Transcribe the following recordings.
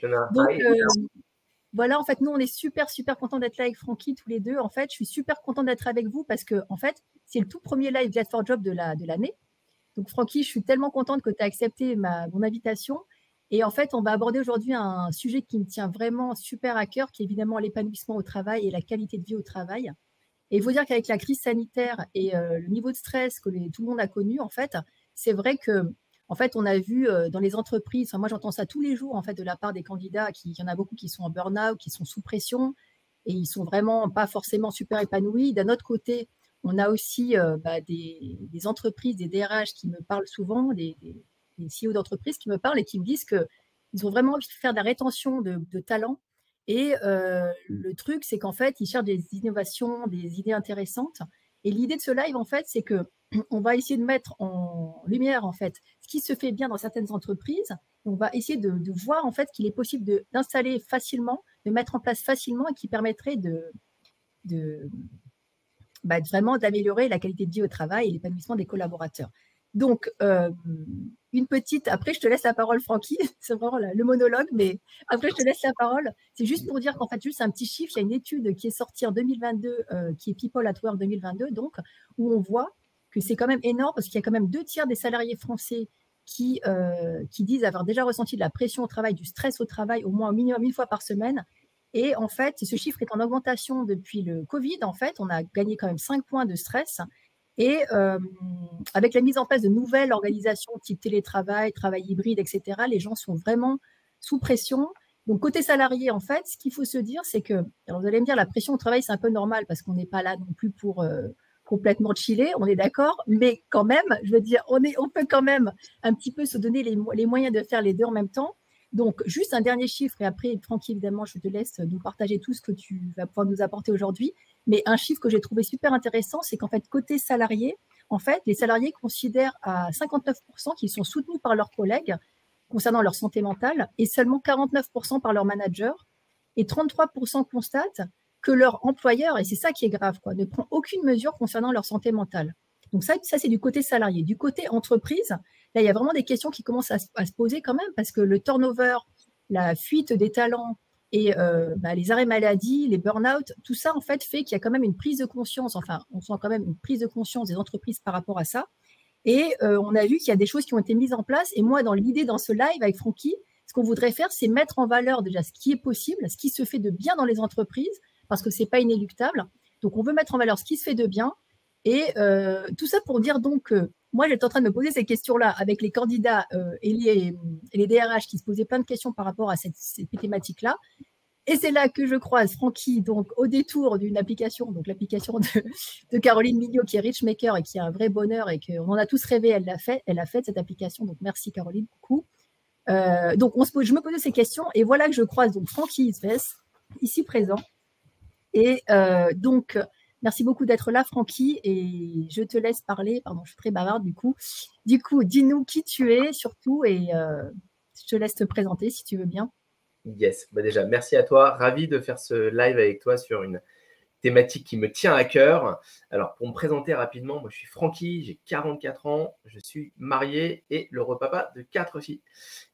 Donc, voilà, en fait, nous, on est super, super contents d'être là avec Francky, tous les deux. En fait, je suis super contente d'être avec vous parce que, en fait, c'est le tout premier live Glad for Job de l'année. Donc, Francky, je suis tellement contente que tu as accepté mon invitation. Et en fait, on va aborder aujourd'hui un sujet qui me tient vraiment super à cœur, qui est évidemment l'épanouissement au travail et la qualité de vie au travail. Et il faut dire qu'avec la crise sanitaire et le niveau de stress que tout le monde a connu, en fait, c'est vrai que, en fait, on a vu dans les entreprises, moi j'entends ça tous les jours en fait de la part des candidats, il y en a beaucoup qui sont en burn-out, qui sont sous pression et ils sont vraiment pas forcément super épanouis. D'un autre côté, on a aussi des entreprises, des DRH qui me parlent souvent, des CEO d'entreprises qui me parlent et qui me disent qu'ils ont vraiment envie de faire de la rétention de talents. Et le truc, c'est qu'en fait, ils cherchent des innovations, des idées intéressantes. Et l'idée de ce live, en fait, c'est que on va essayer de mettre en lumière, en fait, ce qui se fait bien dans certaines entreprises. On va essayer de voir, en fait, qu'il est possible d'installer facilement, de mettre en place facilement et qui permettrait vraiment d'améliorer la qualité de vie au travail et l'épanouissement des collaborateurs. Donc, une petite… Après, je te laisse la parole, Francky. C'est vraiment le monologue, mais après, je te laisse la parole. C'est juste pour dire qu'en fait, juste un petit chiffre, il y a une étude qui est sortie en 2022, qui est People at Work 2022, donc, où on voit que c'est quand même énorme parce qu'il y a quand même 2/3 des salariés français qui disent avoir déjà ressenti de la pression au travail, du stress au travail, au moins au minimum 1 fois par semaine. Et en fait, ce chiffre est en augmentation depuis le Covid. En fait, on a gagné quand même 5 points de stress. Et avec la mise en place de nouvelles organisations type télétravail, travail hybride, etc., les gens sont vraiment sous pression. Donc, côté salarié, en fait, ce qu'il faut se dire, c'est que, alors vous allez me dire, la pression au travail, c'est un peu normal parce qu'on n'est pas là non plus pour complètement chiller, on est d'accord, mais quand même, je veux dire, on peut quand même un petit peu se donner les moyens de faire les deux en même temps. Donc, juste un dernier chiffre, et après, Francky, évidemment, je te laisse nous partager tout ce que tu vas pouvoir nous apporter aujourd'hui. Mais un chiffre que j'ai trouvé super intéressant, c'est qu'en fait, côté salarié, en fait, les salariés considèrent à 59% qu'ils sont soutenus par leurs collègues concernant leur santé mentale et seulement 49% par leur manager. Et 33% constatent que leur employeur, et c'est ça qui est grave, ne prend aucune mesure concernant leur santé mentale. Donc ça c'est du côté salarié. Du côté entreprise, là, il y a vraiment des questions qui commencent à se poser quand même parce que le turnover, la fuite des talents et les arrêts maladie, les burn-out, tout ça, en fait, fait qu'il y a quand même une prise de conscience. Enfin, on sent quand même une prise de conscience des entreprises par rapport à ça. Et on a vu qu'il y a des choses qui ont été mises en place. Et moi, dans l'idée, dans ce live avec Francky, ce qu'on voudrait faire, c'est mettre en valeur déjà ce qui est possible, ce qui se fait de bien dans les entreprises, parce que ce n'est pas inéluctable. Donc, on veut mettre en valeur ce qui se fait de bien. Et tout ça pour dire donc que moi, j'étais en train de me poser ces questions-là avec les candidats et les DRH qui se posaient plein de questions par rapport à cette thématique-là. Et c'est là que je croise Francky, donc au détour d'une application, donc l'application de Caroline Mignot, qui est Richmaker et qui a un vrai bonheur et qu'on en a tous rêvé. Elle a fait cette application. Donc merci Caroline, beaucoup. Donc je me posais ces questions et voilà que je croise donc Francky Isves, ici présent. Et donc merci beaucoup d'être là, Francky, et je te laisse parler. Pardon, je suis très bavarde du coup. Du coup, dis-nous qui tu es surtout et je te laisse te présenter si tu veux bien. Yes, déjà, merci à toi. Ravi de faire ce live avec toi sur une thématique qui me tient à cœur. Alors, pour me présenter rapidement, moi, je suis Francky, j'ai 44 ans, je suis marié et l'heureux papa de 4 filles.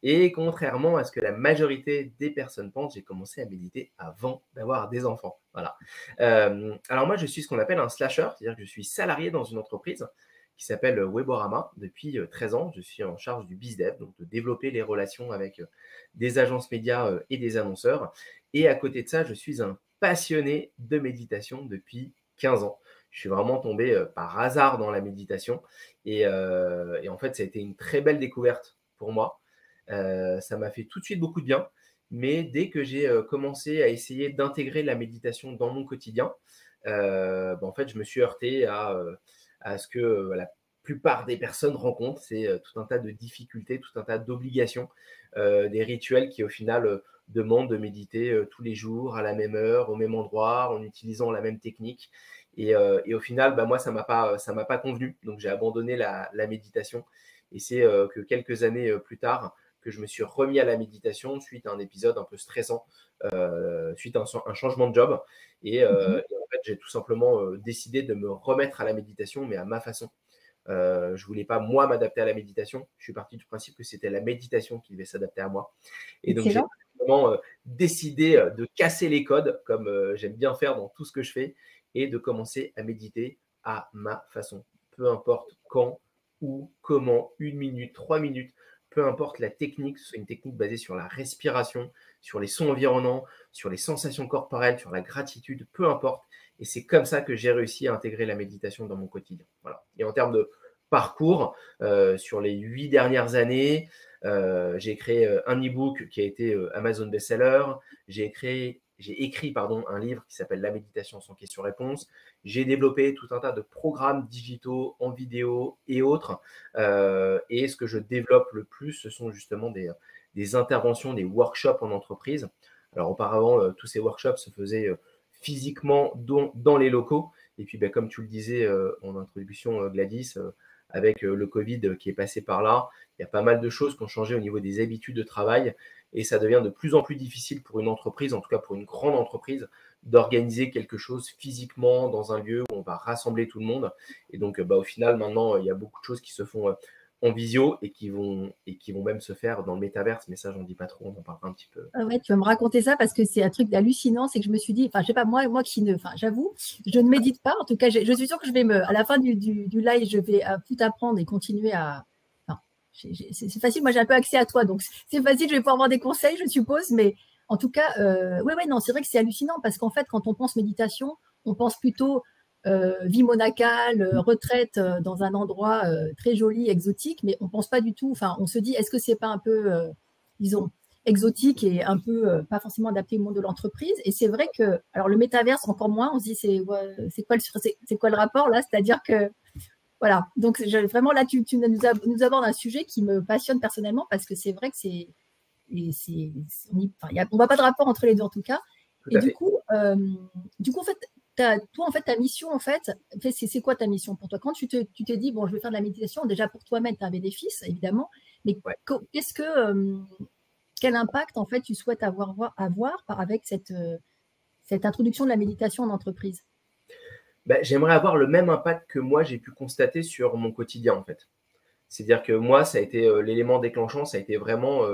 Et contrairement à ce que la majorité des personnes pensent, j'ai commencé à méditer avant d'avoir des enfants. Voilà. Alors moi, je suis ce qu'on appelle un slasher, c'est-à-dire que je suis salarié dans une entreprise qui s'appelle Weborama depuis 13 ans. Je suis en charge du BizDev, donc de développer les relations avec des agences médias et des annonceurs. Et à côté de ça, je suis un passionné de méditation depuis 15 ans. Je suis vraiment tombé par hasard dans la méditation et en fait, ça a été une très belle découverte pour moi. Ça m'a fait tout de suite beaucoup de bien, mais dès que j'ai commencé à essayer d'intégrer la méditation dans mon quotidien, en fait, je me suis heurté à ce que la plupart des personnes rencontrent, c'est tout un tas de difficultés, tout un tas d'obligations, des rituels qui au final demandent de méditer tous les jours, à la même heure, au même endroit, en utilisant la même technique. Et au final, moi, ça m'a pas convenu. Donc, j'ai abandonné la méditation. Et c'est que quelques années plus tard que je me suis remis à la méditation suite à un épisode un peu stressant, suite à un changement de job. Et en fait, j'ai tout simplement décidé de me remettre à la méditation, mais à ma façon. Je voulais pas, moi, m'adapter à la méditation. Je suis parti du principe que c'était la méditation qui devait s'adapter à moi. Et donc, j'ai vraiment décidé de casser les codes, comme j'aime bien faire dans tout ce que je fais, et de commencer à méditer à ma façon. Peu importe quand, où, comment, 1 minute, 3 minutes, peu importe la technique, que ce soit une technique basée sur la respiration, sur les sons environnants, sur les sensations corporelles, sur la gratitude, peu importe. Et c'est comme ça que j'ai réussi à intégrer la méditation dans mon quotidien. Voilà. Et en termes de parcours, sur les 8 dernières années, j'ai créé un e-book qui a été Amazon bestseller. J'ai écrit un livre qui s'appelle La méditation sans question-réponse. J'ai développé tout un tas de programmes digitaux en vidéo et autres. Et ce que je développe le plus, ce sont justement des interventions, des workshops en entreprise. Alors auparavant, tous ces workshops se faisaient physiquement dans les locaux. Et puis, comme tu le disais en introduction, Gladys, avec le Covid qui est passé par là, il y a pas mal de choses qui ont changé au niveau des habitudes de travail et ça devient de plus en plus difficile pour une entreprise, en tout cas pour une grande entreprise, d'organiser quelque chose physiquement dans un lieu où on va rassembler tout le monde. Et donc, au final, maintenant, il y a beaucoup de choses qui se font en visio et qui vont même se faire dans le métaverse. Mais ça, j'en dis pas trop, on en parlera un petit peu. Ah ouais, tu vas me raconter ça parce que c'est un truc hallucinant. C'est que je me suis dit, enfin, je sais pas, moi qui ne, enfin, j'avoue, je ne médite pas. En tout cas, je suis sûre que je vais à la fin du live, je vais tout apprendre et continuer à. Enfin, c'est facile. Moi, j'ai un peu accès à toi, donc c'est facile. Je vais pouvoir avoir des conseils, je suppose. Mais en tout cas, ouais, non, c'est vrai que c'est hallucinant parce qu'en fait, quand on pense méditation, on pense plutôt vie monacale, retraite dans un endroit très joli, exotique, mais on pense pas du tout. Enfin, on se dit, est-ce que c'est pas un peu, disons, exotique et un peu pas forcément adapté au monde de l'entreprise. Et c'est vrai que, alors le métaverse encore moins, on se dit c'est quoi le rapport là? C'est-à-dire que, voilà, donc vraiment là, tu nous abordes un sujet qui me passionne personnellement parce que c'est vrai que on voit pas de rapport entre les deux en tout cas. Tout Et à fait. du coup, en fait, toi, en fait, ta mission, en fait, c'est quoi ta mission pour toi? Quand tu t'es dit, bon, je vais faire de la méditation, déjà pour toi-même, tu as un bénéfice, évidemment, mais Ouais. qu'est-ce que quel impact en fait tu souhaites avoir avec cette introduction de la méditation en entreprise? J'aimerais avoir le même impact que moi j'ai pu constater sur mon quotidien en fait. C'est-à-dire que moi, ça a été l'élément déclenchant, ça a été vraiment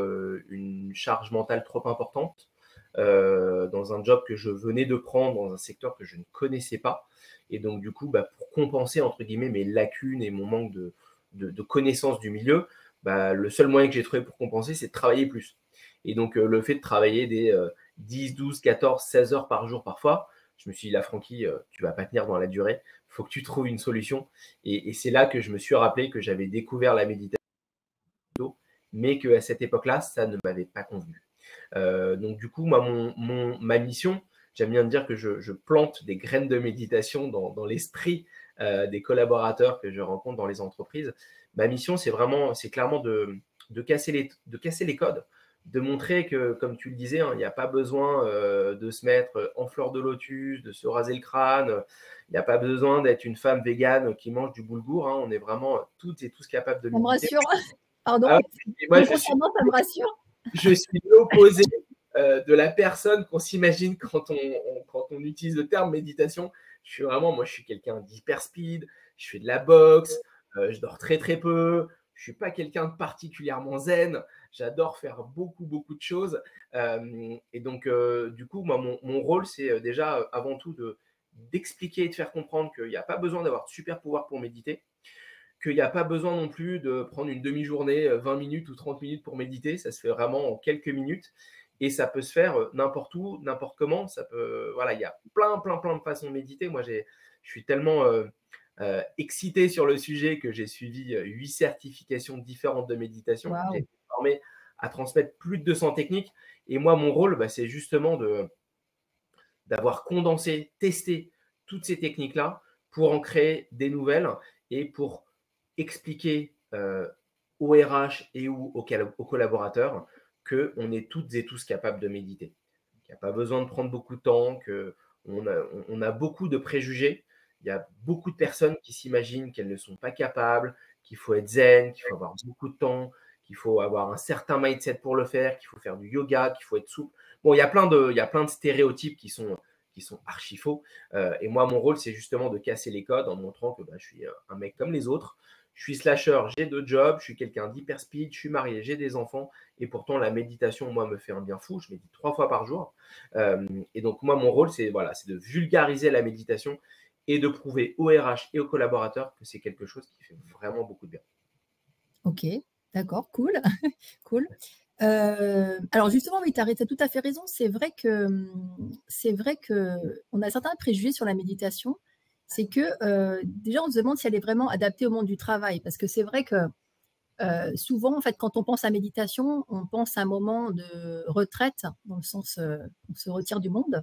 une charge mentale trop importante dans un job que je venais de prendre, dans un secteur que je ne connaissais pas. Et donc, du coup, pour compenser, entre guillemets, mes lacunes et mon manque de connaissance du milieu, le seul moyen que j'ai trouvé pour compenser, c'est de travailler plus. Et donc, le fait de travailler des 10, 12, 14, 16 heures par jour parfois, je me suis dit, là, Francky, tu vas pas tenir dans la durée, il faut que tu trouves une solution. Et c'est là que je me suis rappelé que j'avais découvert la méditation, mais qu'à cette époque-là, ça ne m'avait pas convenu. Donc du coup, moi, ma mission, j'aime bien dire que je plante des graines de méditation dans l'esprit des collaborateurs que je rencontre dans les entreprises. Ma mission, c'est clairement de casser les codes, de montrer que, comme tu le disais, il n'y a pas besoin de se mettre en fleur de lotus, de se raser le crâne. Il n'y a pas besoin d'être une femme végane qui mange du boulgour. On est vraiment toutes et tous capables de Ça me méditer. rassure. Pardon. Ah, moi, Me concernant, ça me rassure. je suis l'opposé de la personne qu'on s'imagine quand on utilise le terme méditation. Moi, je suis quelqu'un d'hyper speed, je fais de la boxe, je dors très très peu, je suis pas quelqu'un de particulièrement zen, j'adore faire beaucoup beaucoup de choses. Et donc, du coup, moi, mon rôle, c'est déjà avant tout d'expliquer et de faire comprendre qu'il n'y a pas besoin d'avoir de super pouvoir pour méditer, qu'il n'y a pas besoin non plus de prendre une demi-journée, 20 minutes ou 30 minutes pour méditer. Ça se fait vraiment en quelques minutes et ça peut se faire n'importe où, n'importe comment. Voilà, il y a plein de façons de méditer. Moi, je suis tellement excité sur le sujet que j'ai suivi 8 certifications différentes de méditation. J'ai Waouh. été formé à transmettre plus de 200 techniques. Et moi, mon rôle, c'est justement d'avoir condensé, testé toutes ces techniques-là pour en créer des nouvelles et pour expliquer aux RH et aux collaborateurs qu'on est toutes et tous capables de méditer. Il n'y a pas besoin de prendre beaucoup de temps, qu'on a beaucoup de préjugés. Il y a beaucoup de personnes qui s'imaginent qu'elles ne sont pas capables, qu'il faut être zen, qu'il faut avoir beaucoup de temps, qu'il faut avoir un certain mindset pour le faire, qu'il faut faire du yoga, qu'il faut être souple. Bon, il y a plein de stéréotypes qui sont archi faux. Et moi, mon rôle, c'est justement de casser les codes en montrant que je suis un mec comme les autres. je suis slasher, j'ai 2 jobs, je suis quelqu'un d'hyper speed, je suis marié, j'ai des enfants. Et pourtant, la méditation, moi, me fait un bien fou. Je médite 3 fois par jour. Et donc, moi, mon rôle, c'est voilà, de vulgariser la méditation et de prouver aux RH et aux collaborateurs que c'est quelque chose qui fait vraiment beaucoup de bien. Ok, d'accord, cool. Cool. Alors justement, oui, tu as tout à fait raison. C'est vrai que on a certains préjugés sur la méditation. C'est que déjà, on se demande si elle est vraiment adaptée au monde du travail. Parce que c'est vrai que souvent, en fait, quand on pense à méditation, on pense à un moment de retraite, dans le sens on se retire du monde.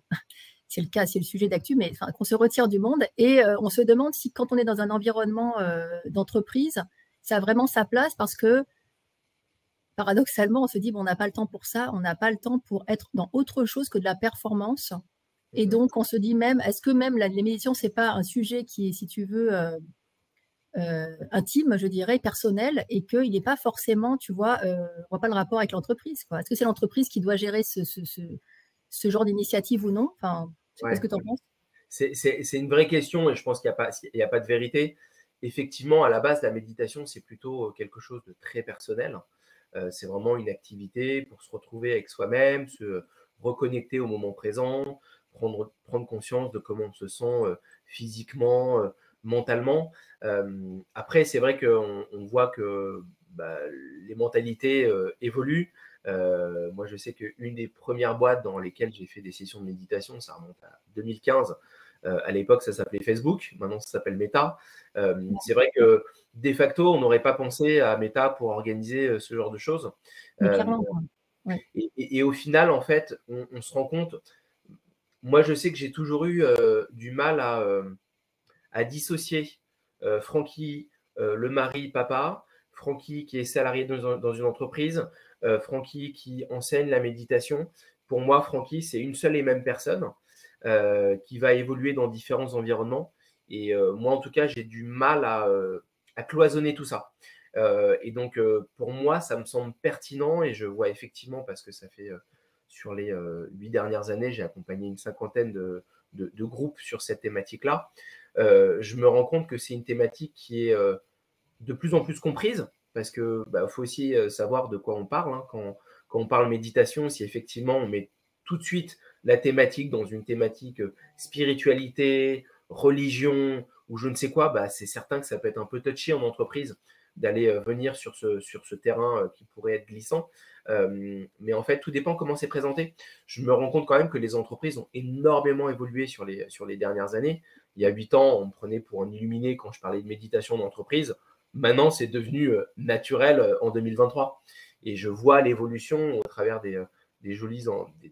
C'est le cas, c'est le sujet d'actu, mais enfin, qu'on se retire du monde. Et on se demande si quand on est dans un environnement d'entreprise, ça a vraiment sa place parce que paradoxalement, on se dit, bon, on n'a pas le temps pour ça, on n'a pas le temps pour être dans autre chose que de la performance. Et donc, on se dit même, est-ce que même la méditation, c'est pas un sujet qui est, si tu veux, intime, je dirais, personnel, et qu'il n'est pas forcément, tu vois, on voit pas le rapport avec l'entreprise, quoi. Est-ce que c'est l'entreprise qui doit gérer ce genre d'initiative ou non? Enfin, qu'est-ce que tu en penses? C'est une vraie question et je pense qu'il n'y a pas de vérité. Effectivement, à la base, la méditation, c'est plutôt quelque chose de très personnel. C'est vraiment une activité pour se retrouver avec soi-même, se reconnecter au moment présent, prendre conscience de comment on se sent physiquement, mentalement. Après, c'est vrai qu'on voit que les mentalités évoluent. Moi, je sais qu'une des premières boîtes dans lesquelles j'ai fait des sessions de méditation, ça remonte à 2015. À l'époque, ça s'appelait Facebook. Maintenant, ça s'appelle Meta. C'est vrai que de facto, on n'aurait pas pensé à Meta pour organiser ce genre de choses. Mais clairement, ouais. Et au final, en fait, on se rend compte. Moi, je sais que j'ai toujours eu du mal à dissocier Francky, le mari, papa, Francky qui est salarié dans une entreprise, Francky qui enseigne la méditation. Pour moi, Francky, c'est une seule et même personne qui va évoluer dans différents environnements. Et moi, en tout cas, j'ai du mal à cloisonner tout ça. Et donc, pour moi, ça me semble pertinent et je vois effectivement, parce que ça fait sur les 8 dernières années, j'ai accompagné une cinquantaine de groupes sur cette thématique-là. Je me rends compte que c'est une thématique qui est de plus en plus comprise parce que faut aussi savoir de quoi on parle. Hein, quand on parle méditation, si effectivement on met tout de suite la thématique dans une thématique spiritualité, religion ou je ne sais quoi, c'est certain que ça peut être un peu touchy en entreprise d'aller venir sur ce terrain qui pourrait être glissant. Mais en fait, tout dépend comment c'est présenté. Je me rends compte quand même que les entreprises ont énormément évolué sur les dernières années. Il y a 8 ans, on me prenait pour un illuminé quand je parlais de méditation d'entreprise. Maintenant, c'est devenu naturel en 2023. Et je vois l'évolution au travers des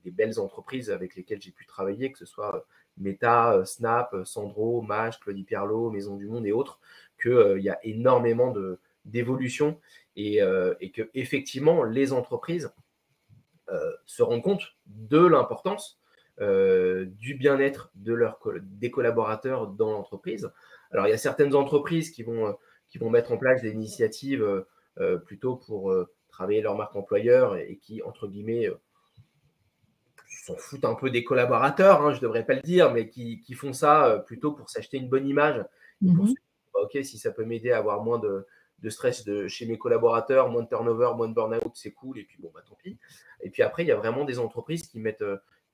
belles entreprises avec lesquelles j'ai pu travailler, que ce soit Meta, Snap, Sandro, Maj, Claudie Pierlot, Maison du Monde et autres, qu'il y a énormément d'évolution et que effectivement les entreprises se rendent compte de l'importance du bien-être des collaborateurs dans l'entreprise. Alors, il y a certaines entreprises qui vont mettre en place des initiatives plutôt pour travailler leur marque employeur et qui, entre guillemets, s'en foutent un peu des collaborateurs, hein, je ne devrais pas le dire, mais qui font ça plutôt pour s'acheter une bonne image et pour se dire, ok, si ça peut m'aider à avoir moins de stress chez mes collaborateurs, moins de turnover, moins de burn-out, c'est cool, et puis bon, tant pis. Et puis après, il y a vraiment des entreprises qui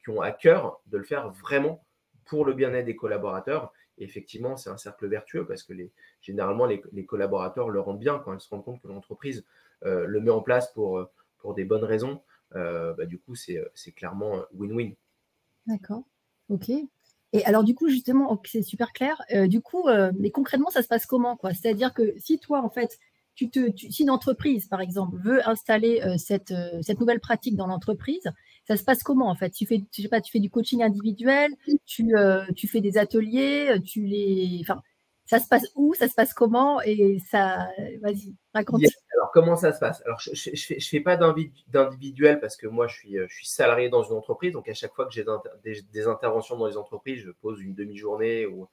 ont à cœur de le faire vraiment pour le bien-être des collaborateurs. Et effectivement, c'est un cercle vertueux parce que généralement, les collaborateurs le rendent bien quand ils se rendent compte que l'entreprise le met en place pour des bonnes raisons. Du coup, c'est clairement win-win. D'accord, ok. Et alors, du coup, justement, c'est super clair. Du coup, mais concrètement, ça se passe comment, quoi? C'est-à-dire que si toi, en fait, si une entreprise, par exemple, veut installer cette nouvelle pratique dans l'entreprise, ça se passe comment, en fait? Je sais pas, tu fais du coaching individuel, tu fais des ateliers, enfin, ça se passe où? Ça se passe comment? Et ça, vas-y, raconte. Yes. Alors, comment ça se passe? Alors, je fais pas d'individuel parce que moi, je suis salarié dans une entreprise. Donc, à chaque fois que j'ai des interventions dans les entreprises, je pose une demi-journée ou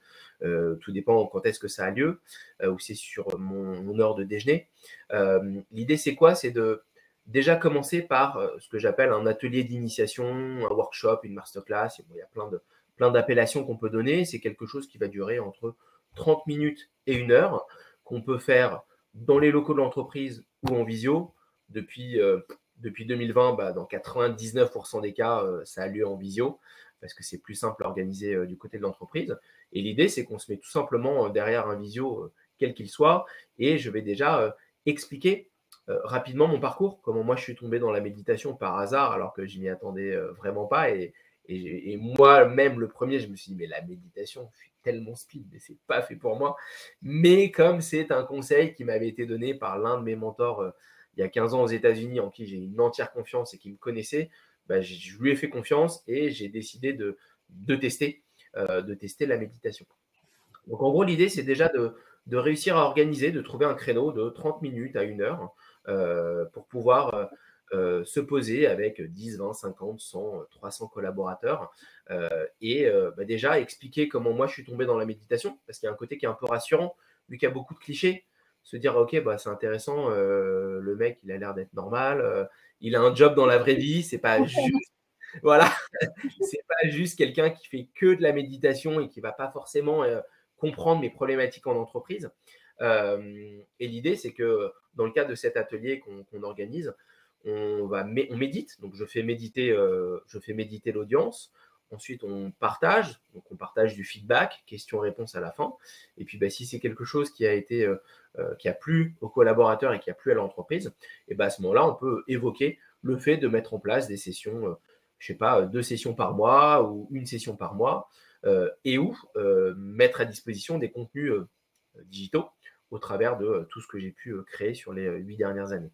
tout dépend quand est-ce que ça a lieu ou c'est sur mon heure de déjeuner. L'idée, c'est quoi? C'est de déjà commencer par ce que j'appelle un atelier d'initiation, un workshop, une masterclass. Bon, il y a plein d'appellations qu'on peut donner. C'est quelque chose qui va durer entre 30 minutes et 1 heure, qu'on peut faire dans les locaux de l'entreprise ou en visio. Depuis 2020, dans 99% des cas, ça a lieu en visio parce que c'est plus simple à organiser du côté de l'entreprise. Et l'idée, c'est qu'on se met tout simplement derrière un visio, quel qu'il soit, et je vais déjà expliquer rapidement mon parcours, comment moi je suis tombé dans la méditation par hasard alors que je m'y attendais vraiment pas. Et moi-même, le premier, je me suis dit, mais la méditation, je suis tellement speed, mais c'est pas fait pour moi. Mais comme c'est un conseil qui m'avait été donné par l'un de mes mentors il y a 15 ans aux États-Unis, en qui j'ai une entière confiance et qui me connaissait, je lui ai fait confiance et j'ai décidé de tester la méditation. Donc en gros, l'idée, c'est déjà de réussir à organiser, de trouver un créneau de 30 minutes à 1 heure pour pouvoir se poser avec 10, 20, 50, 100, 300 collaborateurs et déjà expliquer comment moi je suis tombé dans la méditation, parce qu'il y a un côté qui est un peu rassurant, vu qu'il y a beaucoup de clichés. Se dire, ok, c'est intéressant, le mec, il a l'air d'être normal, il a un job dans la vraie vie, c'est pas juste, voilà, c'est pas juste quelqu'un qui fait que de la méditation et qui va pas forcément comprendre mes problématiques en entreprise. Et l'idée, c'est que dans le cadre de cet atelier qu'on organise, on médite. Donc, je fais méditer l'audience. Ensuite, on partage. Donc, on partage du feedback, questions-réponses à la fin. Et puis, si c'est quelque chose qui a plu aux collaborateurs et qui a plu à l'entreprise, et à ce moment-là, on peut évoquer le fait de mettre en place des sessions, je sais pas, 2 sessions par mois ou 1 session par mois, et ou mettre à disposition des contenus digitaux au travers de tout ce que j'ai pu créer sur les 8 dernières années.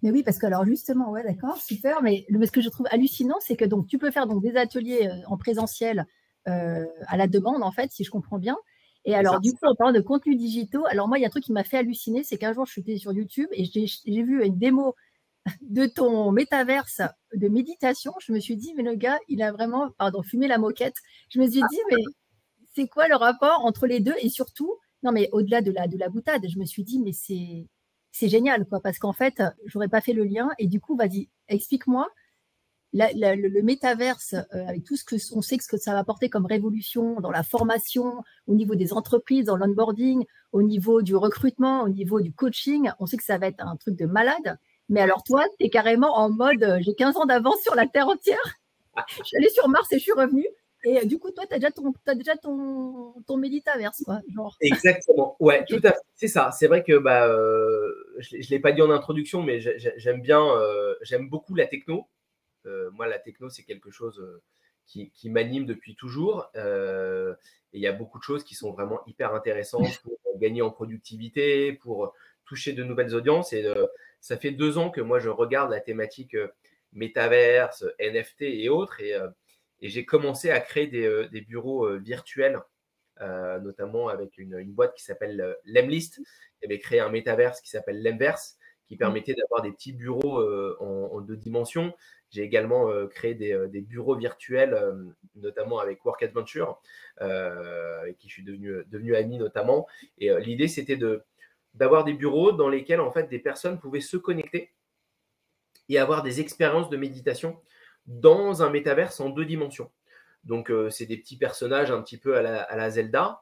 Mais oui, parce que alors justement, ouais, d'accord, super. Mais ce que je trouve hallucinant, c'est que donc tu peux faire donc des ateliers en présentiel à la demande, en fait, si je comprends bien. Et alors, du coup, en parlant de contenus digitaux, alors moi, il y a un truc qui m'a fait halluciner, c'est qu'un jour, je suis sur YouTube et j'ai vu une démo de ton métaverse de méditation. Je me suis dit, mais le gars, il a vraiment, pardon, fumé la moquette. Je me suis dit, mais c'est quoi le rapport entre les deux? Et surtout, non, mais au-delà de la boutade, je me suis dit, mais c'est génial, quoi, parce qu'en fait, j'aurais pas fait le lien. Et du coup, vas-y, explique-moi le métaverse avec tout ce que on sait que ça va apporter comme révolution dans la formation, au niveau des entreprises, dans l'onboarding, au niveau du recrutement, au niveau du coaching. On sait que ça va être un truc de malade. Mais alors toi, tu es carrément en mode j'ai 15 ans d'avance sur la Terre entière. Je suis allée sur Mars et je suis revenue. Et du coup, toi, tu as déjà ton méditaverse, quoi. Genre. Exactement. Ouais, tout à fait. C'est ça. C'est vrai que je ne l'ai pas dit en introduction, mais j'aime beaucoup la techno. Moi, la techno, c'est quelque chose qui m'anime depuis toujours. Et il y a beaucoup de choses qui sont vraiment hyper intéressantes pour gagner en productivité, pour toucher de nouvelles audiences. Et ça fait 2 ans que moi, je regarde la thématique métaverse, NFT et autres. Et j'ai commencé à créer des bureaux virtuels, notamment avec une boîte qui s'appelle Lemlist, qui avait créé un métaverse qui s'appelle Lemverse, qui permettait d'avoir des petits bureaux en 2 dimensions. J'ai également créé des bureaux virtuels, notamment avec Work Adventure, avec qui je suis devenu ami notamment. Et l'idée, c'était d'avoir des bureaux dans lesquels en fait des personnes pouvaient se connecter et avoir des expériences de méditation dans un métaverse en 2 dimensions. Donc, c'est des petits personnages un petit peu à la Zelda.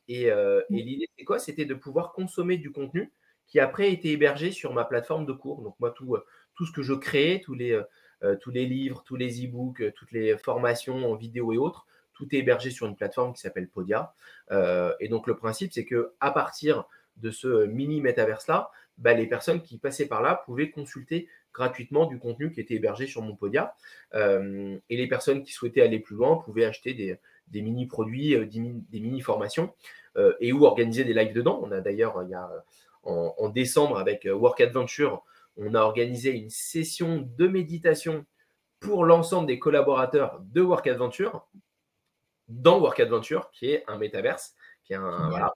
Et l'idée, c'est quoi? C'était de pouvoir consommer du contenu qui après était hébergé sur ma plateforme de cours. Donc, moi, tout ce que je crée, tous les livres, tous les e-books, toutes les formations en vidéo et autres, tout est hébergé sur une plateforme qui s'appelle Podia. Et donc, le principe, c'est qu'à partir de ce mini métaverse-là, les personnes qui passaient par là pouvaient consulter gratuitement du contenu qui était hébergé sur mon Podia. Et les personnes qui souhaitaient aller plus loin pouvaient acheter des mini-produits, des mini-formations et ou organiser des lives dedans. On a d'ailleurs, en décembre, avec Work Adventure, on a organisé une session de méditation pour l'ensemble des collaborateurs de Work Adventure, dans Work Adventure, qui est un métaverse, qui est voilà.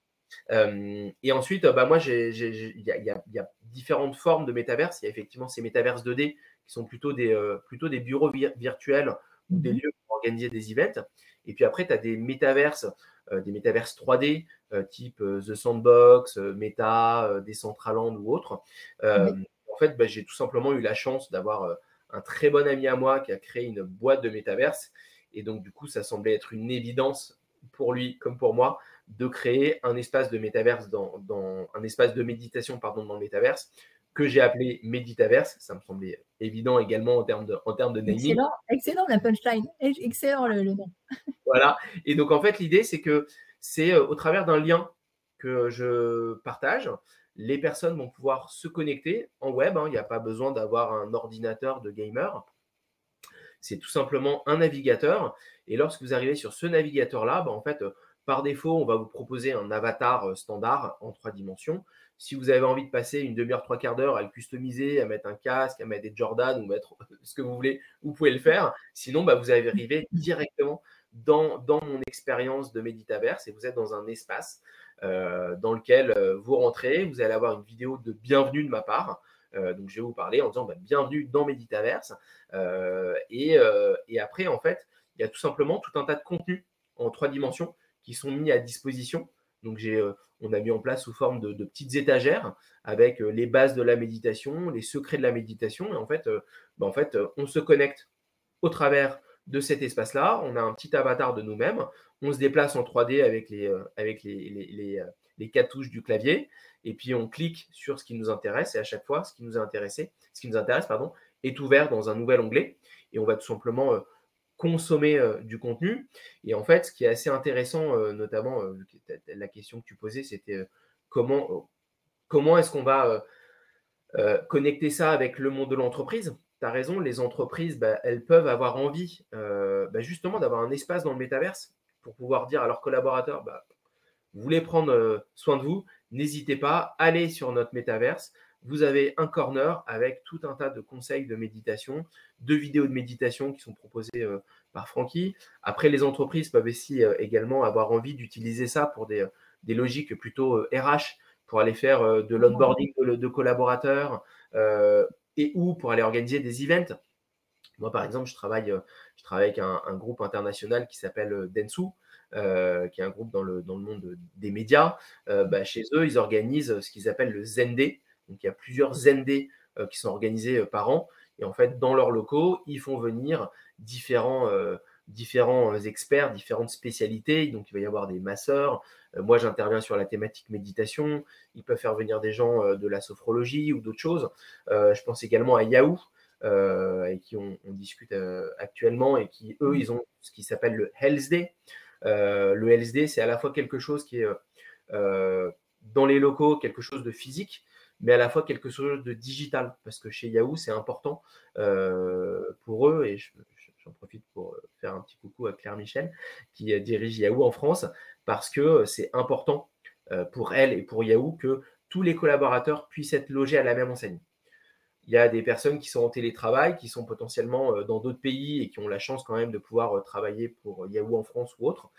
Et ensuite, moi, il y a différentes formes de métaverse. Il y a effectivement ces métaverses 2D qui sont plutôt des bureaux virtuels ou des lieux pour organiser des events. Et puis après, tu as des métaverses 3D type The Sandbox, Meta, Decentraland ou autres. En fait, j'ai tout simplement eu la chance d'avoir un très bon ami à moi qui a créé une boîte de métaverse. Et donc, du coup, ça semblait être une évidence pour lui comme pour moi de créer un espace de métaverse un espace de méditation pardon, dans le métaverse que j'ai appelé Meditaverse. Ça me semblait évident également en termes de naming. Excellent, excellent la punchline, excellent le nom. Voilà. Et donc en fait, l'idée, c'est que c'est au travers d'un lien que je partage, les personnes vont pouvoir se connecter en web. Il n'y a pas besoin d'avoir un ordinateur de gamer. C'est tout simplement un navigateur. Et lorsque vous arrivez sur ce navigateur-là, en fait, par défaut, on va vous proposer un avatar standard en 3 dimensions. Si vous avez envie de passer une demi-heure, 3/4 d'heure à le customiser, à mettre un casque, à mettre des Jordan ou mettre ce que vous voulez, vous pouvez le faire. Sinon, vous arrivez directement dans mon expérience de Meditaverse et vous êtes dans un espace dans lequel vous rentrez. Vous allez avoir une vidéo de bienvenue de ma part. Donc, je vais vous parler en disant bienvenue dans Meditaverse. Et après, en fait, il y a tout simplement tout un tas de contenus en 3 dimensions qui sont mis à disposition. Donc, on a mis en place sous forme de petites étagères avec les bases de la méditation, les secrets de la méditation. Et en fait, on se connecte au travers de cet espace-là. On a un petit avatar de nous-mêmes. On se déplace en 3D avec les 4 touches du clavier. Et puis, on clique sur ce qui nous intéresse. Et à chaque fois, ce qui nous intéresse, est ouvert dans un nouvel onglet. Et on va tout simplement consommer du contenu. Et en fait, ce qui est assez intéressant, notamment, la question que tu posais, c'était comment est-ce qu'on va connecter ça avec le monde de l'entreprise. Tu as raison, les entreprises, elles peuvent avoir envie justement d'avoir un espace dans le métaverse pour pouvoir dire à leurs collaborateurs, vous voulez prendre soin de vous, n'hésitez pas, allez sur notre métaverse. Vous avez un corner avec tout un tas de conseils de méditation, de vidéos de méditation qui sont proposées par Francky. Après, les entreprises peuvent aussi également avoir envie d'utiliser ça pour des logiques plutôt RH, pour aller faire de l'onboarding de collaborateurs et ou pour aller organiser des events. Moi, par exemple, je travaille avec un groupe international qui s'appelle Dentsu, qui est un groupe dans le monde des médias. Chez eux, ils organisent ce qu'ils appellent le Zenday. Donc, il y a plusieurs Zenday qui sont organisés par an. Et en fait, dans leurs locaux, ils font venir différents experts, différentes spécialités. Donc, il va y avoir des masseurs. Moi, j'interviens sur la thématique méditation. Ils peuvent faire venir des gens de la sophrologie ou d'autres choses. Je pense également à Yahoo, avec qui on discute actuellement et qui, eux, ils ont ce qui s'appelle le Health Day. Le Health Day, c'est à la fois quelque chose qui est dans les locaux, quelque chose de physique, mais à la fois quelque chose de digital, parce que chez Yahoo, c'est important pour eux, et j'en profite pour faire un petit coucou à Claire Michel, qui dirige Yahoo en France, parce que c'est important pour elle et pour Yahoo que tous les collaborateurs puissent être logés à la même enseigne. Il y a des personnes qui sont en télétravail, qui sont potentiellement dans d'autres pays et qui ont la chance quand même de pouvoir travailler pour Yahoo en France ou autre.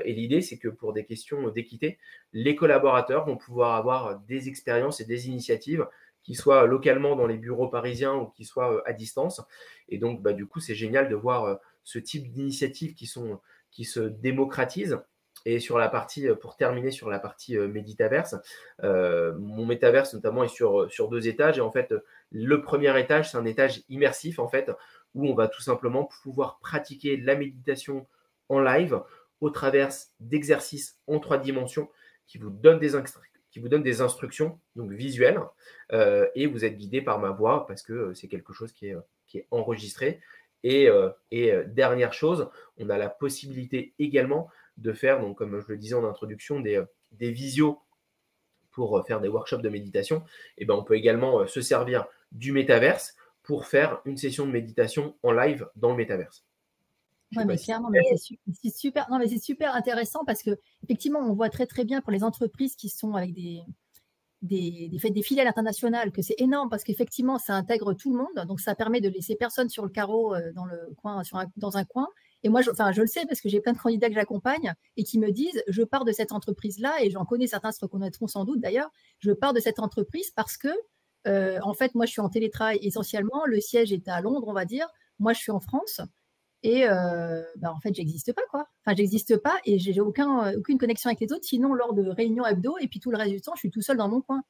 Et l'idée, c'est que pour des questions d'équité, les collaborateurs vont pouvoir avoir des expériences et des initiatives qui soient localement dans les bureaux parisiens ou qui soient à distance. Et donc, du coup, c'est génial de voir ce type d'initiatives qui se démocratisent. Et sur la partie, pour terminer sur la partie Meditaverse, mon métaverse notamment est sur 2 étages. Et en fait, le premier étage, c'est un étage immersif en fait, où on va tout simplement pouvoir pratiquer la méditation en live au travers d'exercices en 3 dimensions qui vous donnent des instructions donc visuelles et vous êtes guidé par ma voix parce que c'est quelque chose qui est enregistré. Et dernière chose, on a la possibilité également de faire, donc comme je le disais en introduction, des visios pour faire des workshops de méditation. Et on peut également se servir du métaverse pour faire une session de méditation en live dans le métaverse. Oui, mais clairement, c'est super. Non, mais c'est super intéressant parce que effectivement, on voit très très bien pour les entreprises qui sont avec des filiales internationales que c'est énorme parce qu'effectivement, ça intègre tout le monde. Donc, ça permet de laisser personne sur le carreau dans le coin, dans un coin. Et moi, je le sais parce que j'ai plein de candidats que j'accompagne et qui me disent, je pars de cette entreprise-là, et j'en connais, certains se reconnaîtront sans doute d'ailleurs, je pars de cette entreprise parce que, en fait, moi, je suis en télétravail essentiellement, le siège est à Londres, on va dire, moi, je suis en France, et en fait, j'existe pas, quoi. Enfin, j'existe pas et j'ai aucune connexion avec les autres, sinon lors de réunions hebdo, et puis tout le reste du temps, je suis tout seul dans mon coin.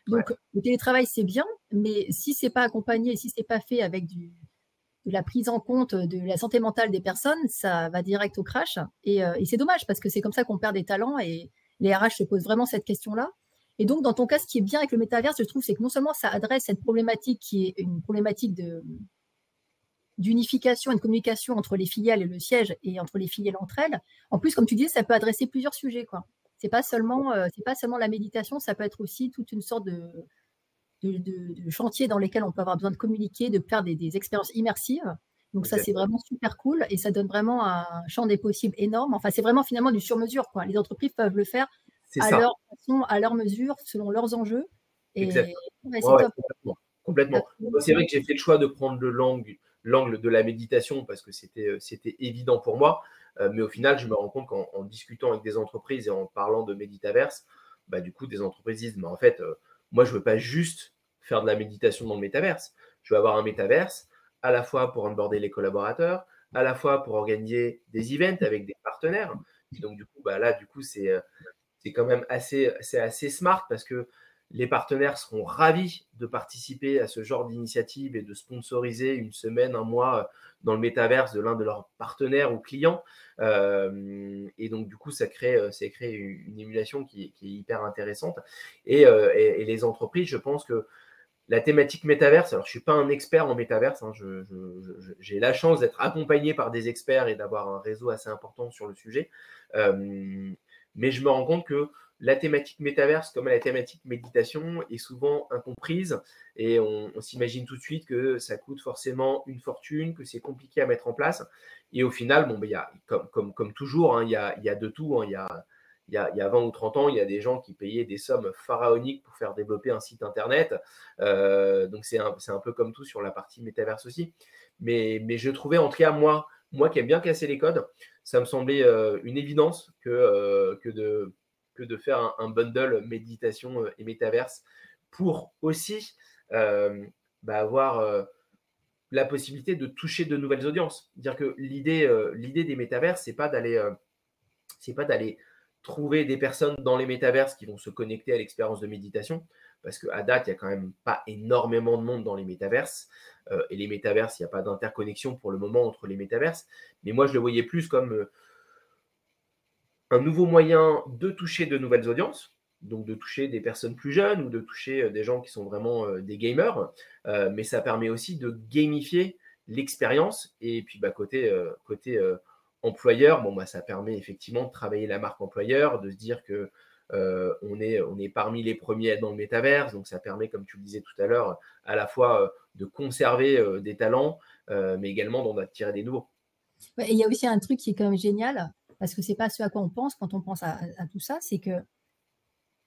Donc, le télétravail, c'est bien, mais si c'est pas accompagné, si c'est pas fait avec de la prise en compte de la santé mentale des personnes, ça va direct au crash. Et c'est dommage parce que c'est comme ça qu'on perd des talents. Et les RH se posent vraiment cette question-là. Et donc, dans ton cas, ce qui est bien avec le métaverse, je trouve, c'est que non seulement ça adresse cette problématique qui est une problématique d'unification et de communication entre les filiales et le siège et entre les filiales entre elles. En plus, comme tu disais, ça peut adresser plusieurs sujets, quoi. C'est pas seulement la méditation, ça peut être aussi toute une sorte de chantiers dans lesquels on peut avoir besoin de communiquer, de faire des expériences immersives. Donc ça, c'est vraiment super cool et ça donne vraiment un champ des possibles énorme. Enfin, c'est vraiment finalement du sur-mesure, quoi. Les entreprises peuvent le faire à leur façon, à leur mesure, selon leurs enjeux. Et ouais, c'est top. Complètement. C'est vrai que j'ai fait le choix de prendre l'angle de la méditation parce que c'était évident pour moi. Mais au final, je me rends compte qu'en discutant avec des entreprises et en parlant de méditaverse, bah, du coup, des entreprises disent, mais en fait, moi, je ne veux pas juste faire de la méditation dans le métaverse. Je veux avoir un métaverse à la fois pour onboarder les collaborateurs, à la fois pour organiser des events avec des partenaires. Et donc, du coup, bah, là, du coup, c'est quand même assez smart parce que les partenaires seront ravis de participer à ce genre d'initiative et de sponsoriser une semaine, un mois dans le métaverse de l'un de leurs partenaires ou clients. Et donc, du coup, ça crée une émulation qui est hyper intéressante. Et les entreprises, je pense que la thématique métaverse, alors je ne suis pas un expert en métaverse, hein, j'ai la chance d'être accompagné par des experts et d'avoir un réseau assez important sur le sujet. Mais je me rends compte que la thématique métaverse, comme la thématique méditation, est souvent incomprise et on s'imagine tout de suite que ça coûte forcément une fortune, que c'est compliqué à mettre en place. Et au final, bon, ben, y a, comme toujours, hein, y a de tout. Hein, il y a 20 ou 30 ans, il y a des gens qui payaient des sommes pharaoniques pour faire développer un site internet. Donc, c'est un peu comme tout sur la partie métaverse aussi. Mais je trouvais, en tout cas, moi qui aime bien casser les codes, ça me semblait une évidence que de faire un bundle méditation et métaverse pour aussi avoir la possibilité de toucher de nouvelles audiences. Dire que l'idée des métaverses, c'est pas d'aller trouver des personnes dans les métaverses qui vont se connecter à l'expérience de méditation, parce qu'à date, il n'y a quand même pas énormément de monde dans les métaverses. Et les métaverses, il n'y a pas d'interconnexion pour le moment entre les métaverses. Mais moi, je le voyais plus comme un nouveau moyen de toucher de nouvelles audiences, donc de toucher des personnes plus jeunes ou de toucher des gens qui sont vraiment des gamers. Mais ça permet aussi de gamifier l'expérience. Et puis, côté employeur, bon, ça permet effectivement de travailler la marque employeur, de se dire que on est parmi les premiers à être dans le métaverse. Donc, ça permet, comme tu le disais tout à l'heure, à la fois de conserver des talents, mais également d'en attirer des nouveaux. Ouais, et il y a aussi un truc qui est quand même génial, parce que c'est pas ce à quoi on pense quand on pense à tout ça, c'est que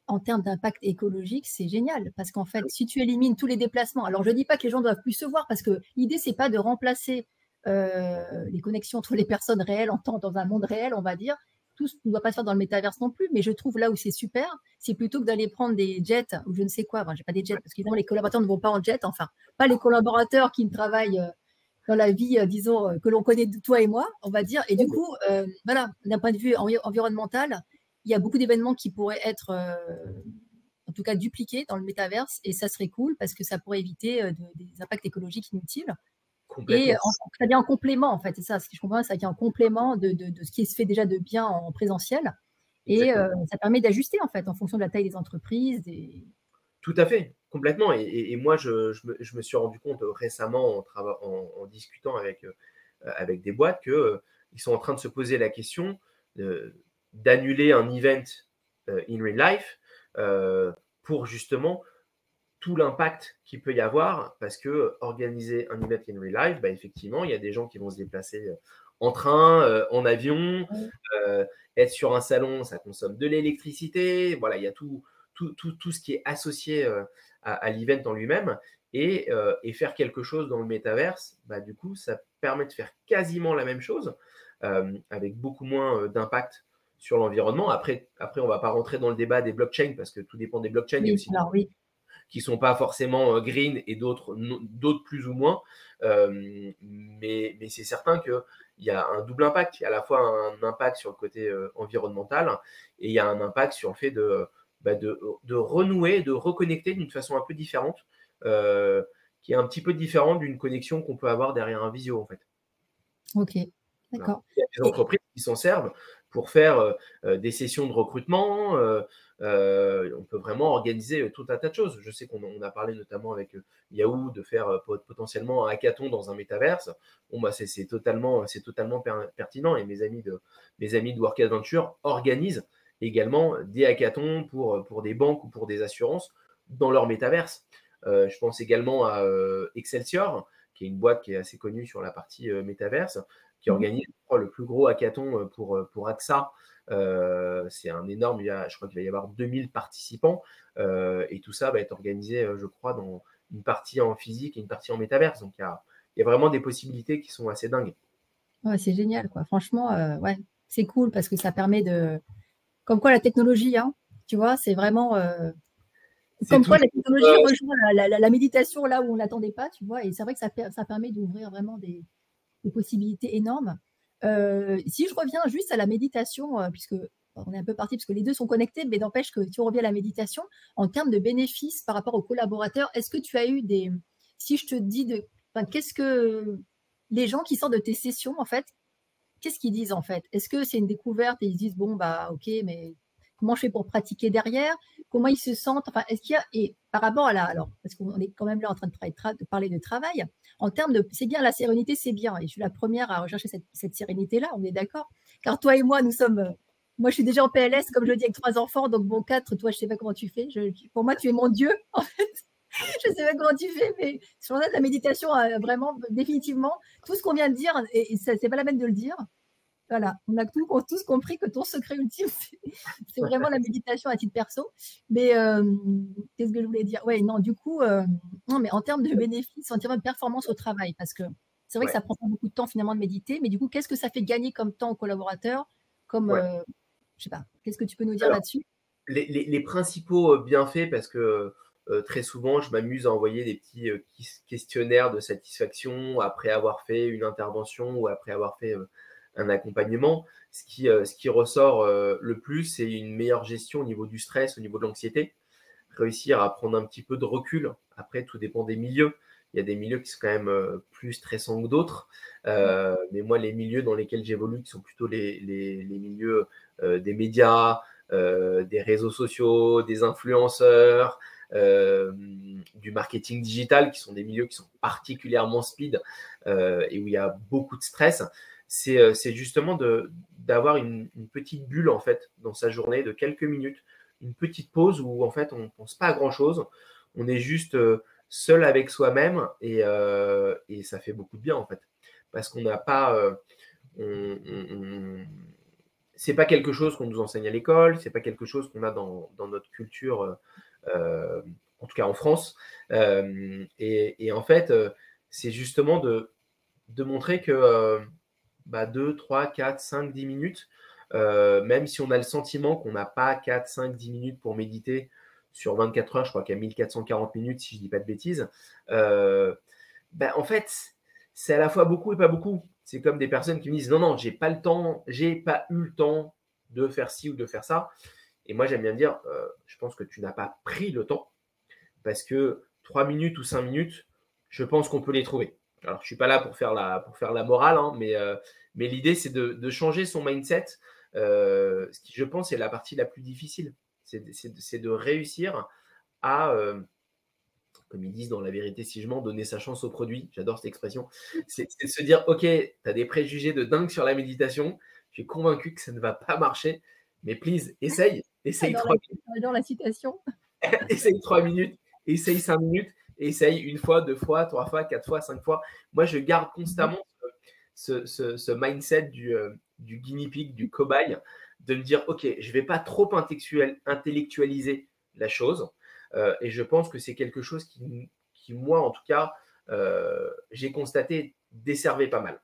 en termes d'impact écologique, c'est génial, parce qu'en fait, si tu élimines tous les déplacements, alors je dis pas que les gens doivent plus se voir, parce que l'idée c'est pas de remplacer les connexions entre les personnes réelles dans un monde réel, on va dire. Tout ne doit pas se faire dans le métaverse non plus, mais je trouve là où c'est super, c'est plutôt que d'aller prendre des jets ou je ne sais quoi. Enfin, j'ai pas des jets parce qu'évidemment les collaborateurs ne vont pas en jet, enfin pas les collaborateurs qui ne travaillent dans la vie, disons, que l'on connaît de toi et moi, on va dire. Et du coup, voilà, d'un point de vue environnemental, il y a beaucoup d'événements qui pourraient être, en tout cas, dupliqués dans le métaverse, et ça serait cool parce que ça pourrait éviter des impacts écologiques inutiles. Et ça vient en complément, en fait, c'est ça, ce que je comprends, ça vient en complément de ce qui se fait déjà de bien en présentiel. Et ça permet d'ajuster, en fait, en fonction de la taille des entreprises. Tout à fait, complètement. Et moi, je me suis rendu compte récemment en discutant avec des boîtes qu'ils sont en train de se poser la question d'annuler un event in real life pour justement tout l'impact qu'il peut y avoir, parce que organiser un event in real life, effectivement, il y a des gens qui vont se déplacer en train, en avion, être sur un salon, ça consomme de l'électricité. Voilà, il y a tout ce qui est associé à l'event en lui-même. Et faire quelque chose dans le métaverse, du coup, ça permet de faire quasiment la même chose avec beaucoup moins d'impact sur l'environnement. Après, on ne va pas rentrer dans le débat des blockchains parce que tout dépend des blockchains. Oui, aussi qui ne sont pas forcément green et d'autres plus ou moins. Mais c'est certain qu'il y a un double impact. Il y a à la fois un impact sur le côté environnemental et il y a un impact sur le fait de renouer, de reconnecter d'une façon un peu différente, qui est un petit peu différente d'une connexion qu'on peut avoir derrière un visio, en fait. Ok, d'accord. Il y a des entreprises qui s'en servent pour faire des sessions de recrutement. On peut vraiment organiser tout un tas de choses. Je sais qu'on a parlé notamment avec Yahoo de faire potentiellement un hackathon dans un métaverse. Bon, bah, c'est totalement pertinent. Et mes amis de Work Adventure organisent également des hackathons pour des banques ou pour des assurances dans leur métaverse. Je pense également à Excelsior, qui est une boîte qui est assez connue sur la partie métaverse, qui organise, je crois, le plus gros hackathon pour AXA. C'est un énorme, je crois qu'il va y avoir 2000 participants et tout ça va être organisé, je crois, dans une partie en physique et une partie en métaverse. Donc, il y a vraiment des possibilités qui sont assez dingues. Ouais, c'est génial, quoi. Franchement, ouais, c'est cool parce que ça permet de… Comme quoi la technologie, hein, tu vois, c'est vraiment… Comme quoi la technologie rejoint la méditation là où on n'attendait pas, tu vois. Et c'est vrai que ça permet d'ouvrir vraiment des possibilités énormes. Si je reviens juste à la méditation, puisque on est un peu parti, parce que les deux sont connectés, mais n'empêche que si on revient à la méditation, en termes de bénéfices par rapport aux collaborateurs, est-ce que tu as eu des… Si je te dis qu'est-ce que les gens qui sortent de tes sessions, en fait, qu'est-ce qu'ils disent en fait? Est-ce que c'est une découverte et ils se disent, bon, bah ok, mais comment je fais pour pratiquer derrière? Comment ils se sentent? Enfin, est-ce qu'il y a… Et par rapport à alors, parce qu'on est quand même là en train de parler de travail, en termes de… C'est bien, la sérénité, c'est bien. Et je suis la première à rechercher cette sérénité-là, on est d'accord? Car toi et moi, nous sommes… Moi, je suis déjà en PLS, comme je le dis, avec 3 enfants, donc bon, 4, toi, je sais pas comment tu fais. Pour moi, tu es mon Dieu, en fait. Je sais pas comment tu fais, mais sur la méditation, vraiment, définitivement, tout ce qu'on vient de dire, et c'est pas la peine de le dire. Voilà, on a tous compris que ton secret ultime, c'est vraiment la méditation à titre perso. Mais qu'est-ce que je voulais dire? Ouais, non, du coup, non, mais en termes de bénéfices, en termes de performance au travail, parce que c'est vrai que ça prend pas beaucoup de temps finalement de méditer, mais du coup, qu'est-ce que ça fait gagner comme temps aux collaborateurs? Comme, je sais pas, qu'est-ce que tu peux nous dire là-dessus? Les principaux bienfaits, parce que très souvent, je m'amuse à envoyer des petits questionnaires de satisfaction après avoir fait une intervention ou après avoir fait un accompagnement. Ce qui ressort le plus, c'est une meilleure gestion au niveau du stress, au niveau de l'anxiété. Réussir à prendre un petit peu de recul. Après, tout dépend des milieux. Il y a des milieux qui sont quand même plus stressants que d'autres. Mais moi, les milieux dans lesquels j'évolue, qui sont plutôt les milieux des médias, des réseaux sociaux, des influenceurs, du marketing digital, qui sont des milieux qui sont particulièrement speed et où il y a beaucoup de stress, c'est justement d'avoir une petite bulle en fait dans sa journée de quelques minutes, une petite pause où en fait on ne pense pas à grand chose, on est juste seul avec soi-même et ça fait beaucoup de bien en fait, parce qu'on n'a pas c'est pas quelque chose qu'on nous enseigne à l'école, c'est pas quelque chose qu'on a dans notre culture, en tout cas en France. Et en fait, c'est justement de montrer que 2, 3, 4, 5, 10 minutes, même si on a le sentiment qu'on n'a pas 4, 5, 10 minutes pour méditer sur 24 heures, je crois qu'il y a 1440 minutes si je ne dis pas de bêtises, en fait, c'est à la fois beaucoup et pas beaucoup. C'est comme des personnes qui me disent non, non, j'ai pas eu le temps de faire ci ou de faire ça. Et moi, j'aime bien dire, je pense que tu n'as pas pris le temps parce que 3 minutes ou 5 minutes, je pense qu'on peut les trouver. Alors, je ne suis pas là pour faire la morale, hein, mais l'idée, c'est de changer son mindset. Ce qui, je pense, est la partie la plus difficile. C'est de réussir à, comme ils disent dans La vérité si je mens, donner sa chance au produit. J'adore cette expression. C'est de se dire, OK, tu as des préjugés de dingue sur la méditation. Je suis convaincu que ça ne va pas marcher. Mais please, essaye 3 minutes. Dans la citation. Essaye 3 minutes, essaye 5 minutes, essaye une fois, 2 fois, 3 fois, 4 fois, 5 fois. Moi, je garde constamment ce mindset du guinea pig, du cobaye, de me dire, OK, je ne vais pas trop intellectualiser la chose. Et je pense que c'est quelque chose qui, moi, en tout cas, j'ai constaté desservait pas mal.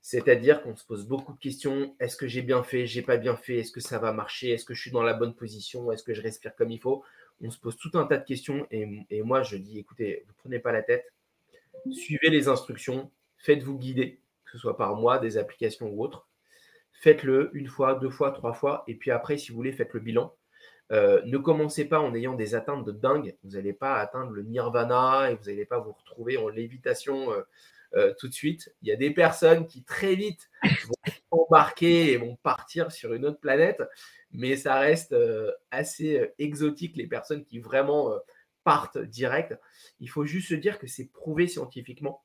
C'est-à-dire qu'on se pose beaucoup de questions. Est-ce que j'ai bien fait? J'ai pas bien fait? Est-ce que ça va marcher? Est-ce que je suis dans la bonne position? Est-ce que je respire comme il faut? On se pose tout un tas de questions. Et moi, je dis, écoutez, vous prenez pas la tête. Suivez les instructions. Faites-vous guider, que ce soit par moi, des applications ou autres. Faites-le une fois, 2 fois, 3 fois. Et puis après, si vous voulez, faites le bilan. Ne commencez pas en ayant des atteintes de dingue. Vous n'allez pas atteindre le nirvana et vous n'allez pas vous retrouver en lévitation tout de suite. Il y a des personnes qui très vite vont embarquer et vont partir sur une autre planète, mais ça reste assez exotique, les personnes qui vraiment partent direct. Il faut juste se dire que c'est prouvé scientifiquement.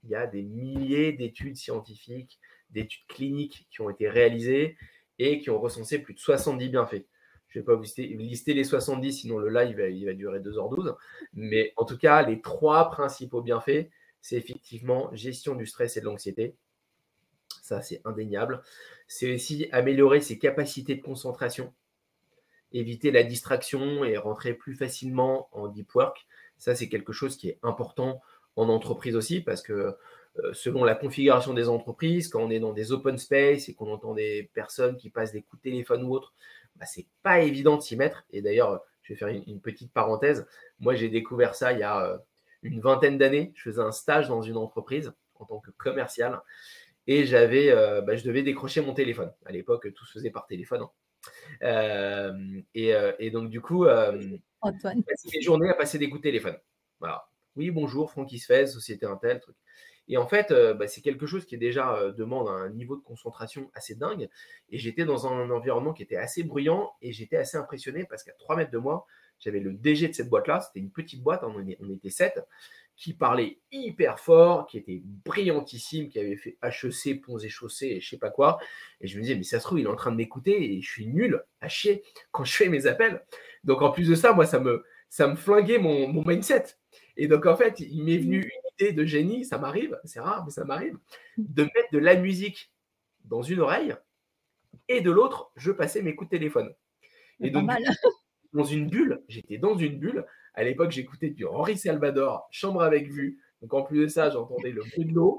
Il y a des milliers d'études scientifiques, d'études cliniques qui ont été réalisées et qui ont recensé plus de 70 bienfaits. Je ne vais pas vous lister les 70, sinon le live il va durer 2h12. Mais en tout cas, les 3 principaux bienfaits, c'est effectivement gestion du stress et de l'anxiété. Ça, c'est indéniable. C'est aussi améliorer ses capacités de concentration, éviter la distraction et rentrer plus facilement en deep work. Ça, c'est quelque chose qui est important en entreprise aussi, parce que selon la configuration des entreprises, quand on est dans des open space et qu'on entend des personnes qui passent des coups de téléphone ou autre, bah, c'est pas évident de s'y mettre. Et d'ailleurs, je vais faire une petite parenthèse. Moi, j'ai découvert ça il y a une vingtaine d'années. Je faisais un stage dans une entreprise en tant que commercial et je devais décrocher mon téléphone. À l'époque, tout se faisait par téléphone. Et donc, du coup, Antoine. passer mes journées à passer des coups de téléphone. Voilà. Oui, bonjour, Francky Sfez, société Intel, truc. Et en fait, c'est quelque chose qui est déjà demande un niveau de concentration assez dingue. Et j'étais dans un environnement qui était assez bruyant et j'étais assez impressionné parce qu'à 3 mètres de moi, j'avais le DG de cette boîte-là. C'était une petite boîte, on était 7, qui parlait hyper fort, qui était brillantissime, qui avait fait HEC, ponts et chaussées et je sais pas quoi. Et je me disais, mais ça se trouve, il est en train de m'écouter et je suis nul à chier quand je fais mes appels. Donc en plus de ça, moi, ça me flinguait mon mindset. Et donc en fait, il m'est venu une idée de génie, ça m'arrive, c'est rare, mais ça m'arrive, de mettre de la musique dans une oreille et de l'autre, je passais mes coups de téléphone. Et donc, dans une bulle, j'étais dans une bulle. À l'époque, j'écoutais du Henri Salvador, Chambre avec vue. Donc en plus de ça, j'entendais le bruit de l'eau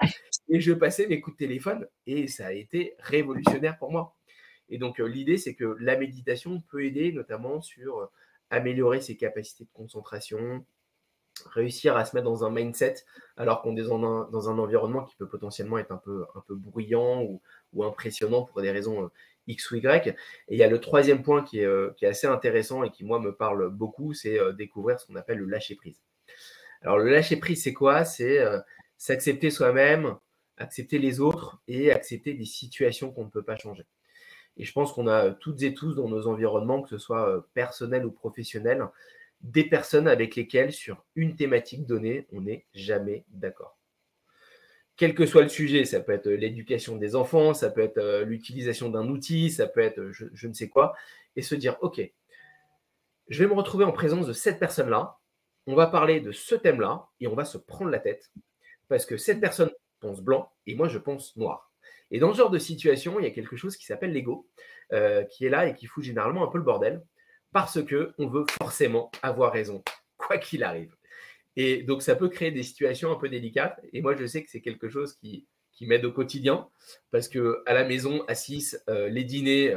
et je passais mes coups de téléphone et ça a été révolutionnaire pour moi. Et donc l'idée, c'est que la méditation peut aider notamment sur améliorer ses capacités de concentration, réussir à se mettre dans un mindset alors qu'on est dans un environnement qui peut potentiellement être un peu bruyant ou impressionnant pour des raisons X ou Y. Et il y a le troisième point qui est assez intéressant et qui, moi, me parle beaucoup, c'est découvrir ce qu'on appelle le lâcher-prise. Alors, le lâcher-prise, c'est quoi? C'est s'accepter soi-même, accepter les autres et accepter des situations qu'on ne peut pas changer. Et je pense qu'on a toutes et tous dans nos environnements, que ce soit personnel ou professionnel, des personnes avec lesquelles, sur une thématique donnée, on n'est jamais d'accord. Quel que soit le sujet, ça peut être l'éducation des enfants, ça peut être l'utilisation d'un outil, ça peut être je ne sais quoi, et se dire, OK, je vais me retrouver en présence de cette personne-là, on va parler de ce thème-là, et on va se prendre la tête, parce que cette personne pense blanc, et moi je pense noir. Et dans ce genre de situation, il y a quelque chose qui s'appelle l'ego, qui est là et qui fout généralement un peu le bordel, parce qu'on veut forcément avoir raison, quoi qu'il arrive. Et donc, ça peut créer des situations un peu délicates. Et moi, je sais que c'est quelque chose qui m'aide au quotidien, parce qu'à la maison, à 6, les dîners,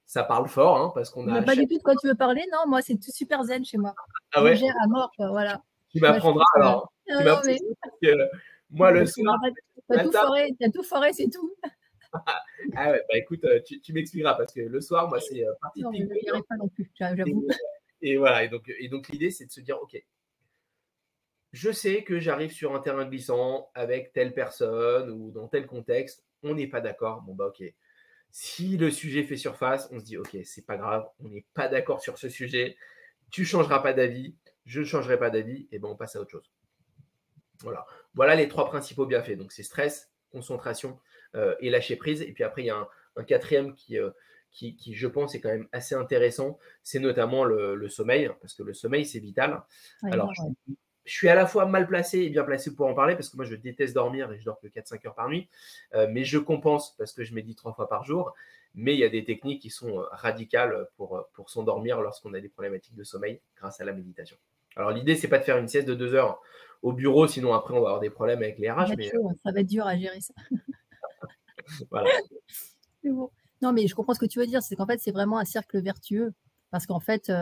ça parle fort, hein, parce qu'on a… Pas du tout de quoi tu veux parler, non, moi, c'est tout super zen chez moi. Ah ouais? Je gère à mort, quoi, voilà. Tu m'apprendras alors. Tu m'apprendras parce que moi, le soir… T'as tout foiré, c'est tout. Ah ouais, écoute, tu m'expliqueras, parce que le soir, moi, c'est partie de ping-pong. Je n'y arrive pas non plus, j'avoue. Et voilà, et donc l'idée, c'est de se dire, OK, je sais que j'arrive sur un terrain glissant avec telle personne ou dans tel contexte, on n'est pas d'accord. Bon, OK. Si le sujet fait surface, on se dit, OK, c'est pas grave, on n'est pas d'accord sur ce sujet, tu ne changeras pas d'avis, je ne changerai pas d'avis, et on passe à autre chose. Voilà les 3 principaux bienfaits. Donc, c'est stress, concentration et lâcher prise. Et puis après, il y a un quatrième qui, je pense, est quand même assez intéressant. C'est notamment le sommeil, parce que le sommeil, c'est vital. Alors, je suis à la fois mal placé et bien placé pour en parler, parce que moi, je déteste dormir et je dors que 4-5 heures par nuit. Mais je compense parce que je médite 3 fois par jour. Mais il y a des techniques qui sont radicales pour s'endormir lorsqu'on a des problématiques de sommeil grâce à la méditation. Alors, l'idée, c'est pas de faire une sieste de 2 heures au bureau, sinon après, on va avoir des problèmes avec les RH. Ça va être dur à gérer ça. Voilà. C'est bon. Non, mais je comprends ce que tu veux dire. C'est qu'en fait, c'est vraiment un cercle vertueux. Parce qu'en fait,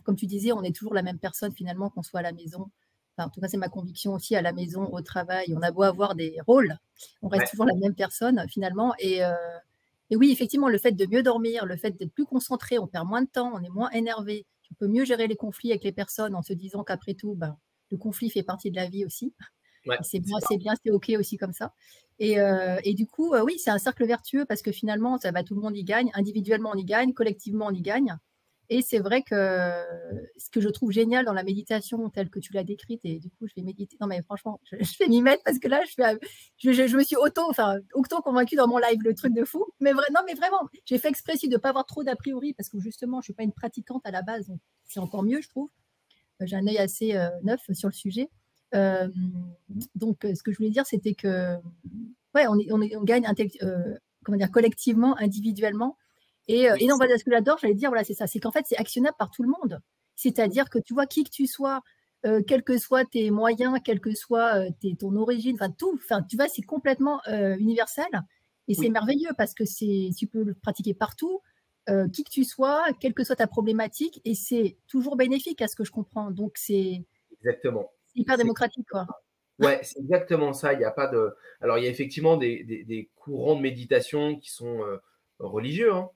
comme tu disais, on est toujours la même personne finalement, qu'on soit à la maison. Enfin, en tout cas, c'est ma conviction aussi, à la maison, au travail. On a beau avoir des rôles, on reste toujours la même personne finalement. Et oui, effectivement, le fait de mieux dormir, le fait d'être plus concentré, on perd moins de temps, on est moins énervé. On peut mieux gérer les conflits avec les personnes en se disant qu'après tout, le conflit fait partie de la vie aussi. Ouais, c'est bien, c'est OK aussi comme ça. Et du coup, oui, c'est un cercle vertueux parce que finalement, tout le monde y gagne. Individuellement, on y gagne. Collectivement, on y gagne. Et c'est vrai que ce que je trouve génial dans la méditation telle que tu l'as décrite, et du coup, je vais méditer. Non, mais franchement, je vais m'y mettre parce que là, je me suis auto-convaincue dans mon live, le truc de fou. Non, mais vraiment, j'ai fait exprès aussi de ne pas avoir trop d'a priori parce que justement, je ne suis pas une pratiquante à la base. Donc c'est encore mieux, je trouve. J'ai un œil assez neuf sur le sujet. Donc, ce que je voulais dire, c'était que ouais, on gagne comment dire, collectivement, individuellement. Et non, voilà, ce que j'adore, j'allais dire, voilà, c'est ça, c'est qu'en fait, c'est actionnable par tout le monde. C'est-à-dire que tu vois, qui que tu sois, quels que soient tes moyens, quelle que soit ton origine, enfin tout, enfin, tu vois, c'est complètement universel. Et c'est merveilleux parce que tu peux le pratiquer partout, qui que tu sois, quelle que soit ta problématique, et c'est toujours bénéfique à ce que je comprends. Donc, c'est exactement. hyper démocratique, quoi. Ouais, c'est exactement ça. Il y a pas de. Alors, il y a effectivement des courants de méditation qui sont religieux, hein.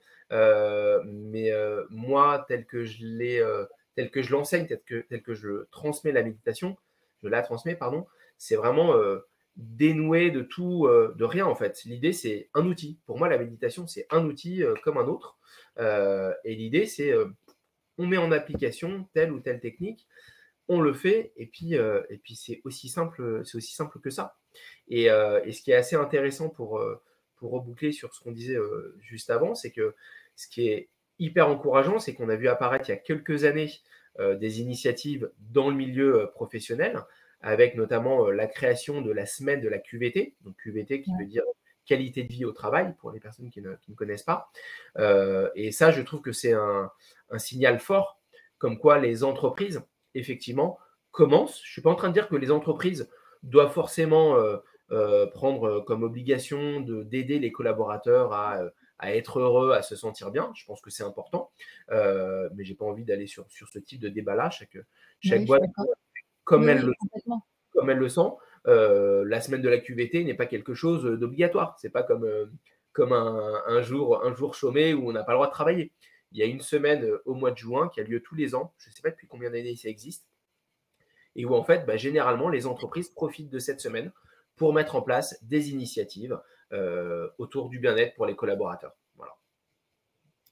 Mais moi, tel que je l'enseigne, tel que je transmets la méditation, je la transmets, pardon, c'est vraiment dénoué de tout, de rien en fait. L'idée, c'est un outil. Pour moi, la méditation, c'est un outil comme un autre. Et l'idée, c'est on met en application telle ou telle technique, on le fait, et puis c'est aussi simple que ça. Et ce qui est assez intéressant pour reboucler sur ce qu'on disait juste avant, c'est que ce qui est hyper encourageant, c'est qu'on a vu apparaître il y a quelques années des initiatives dans le milieu professionnel, avec notamment la création de la semaine de la QVT, donc QVT qui veut dire qualité de vie au travail, pour les personnes qui ne connaissent pas. Et ça, je trouve que c'est un signal fort, comme quoi les entreprises, effectivement, commencent. Je ne suis pas en train de dire que les entreprises doivent forcément prendre comme obligation d'aider les collaborateurs à être heureux, à se sentir bien. Je pense que c'est important, mais je n'ai pas envie d'aller sur ce type de débat-là. Chaque boîte, comme elle le sent, la semaine de la QVT n'est pas quelque chose d'obligatoire. Ce n'est pas comme un jour chômé où on n'a pas le droit de travailler. Il y a une semaine au mois de juin qui a lieu tous les ans. Je ne sais pas depuis combien d'années ça existe. Et où en fait, généralement, les entreprises profitent de cette semaine pour mettre en place des initiatives autour du bien-être pour les collaborateurs. Voilà.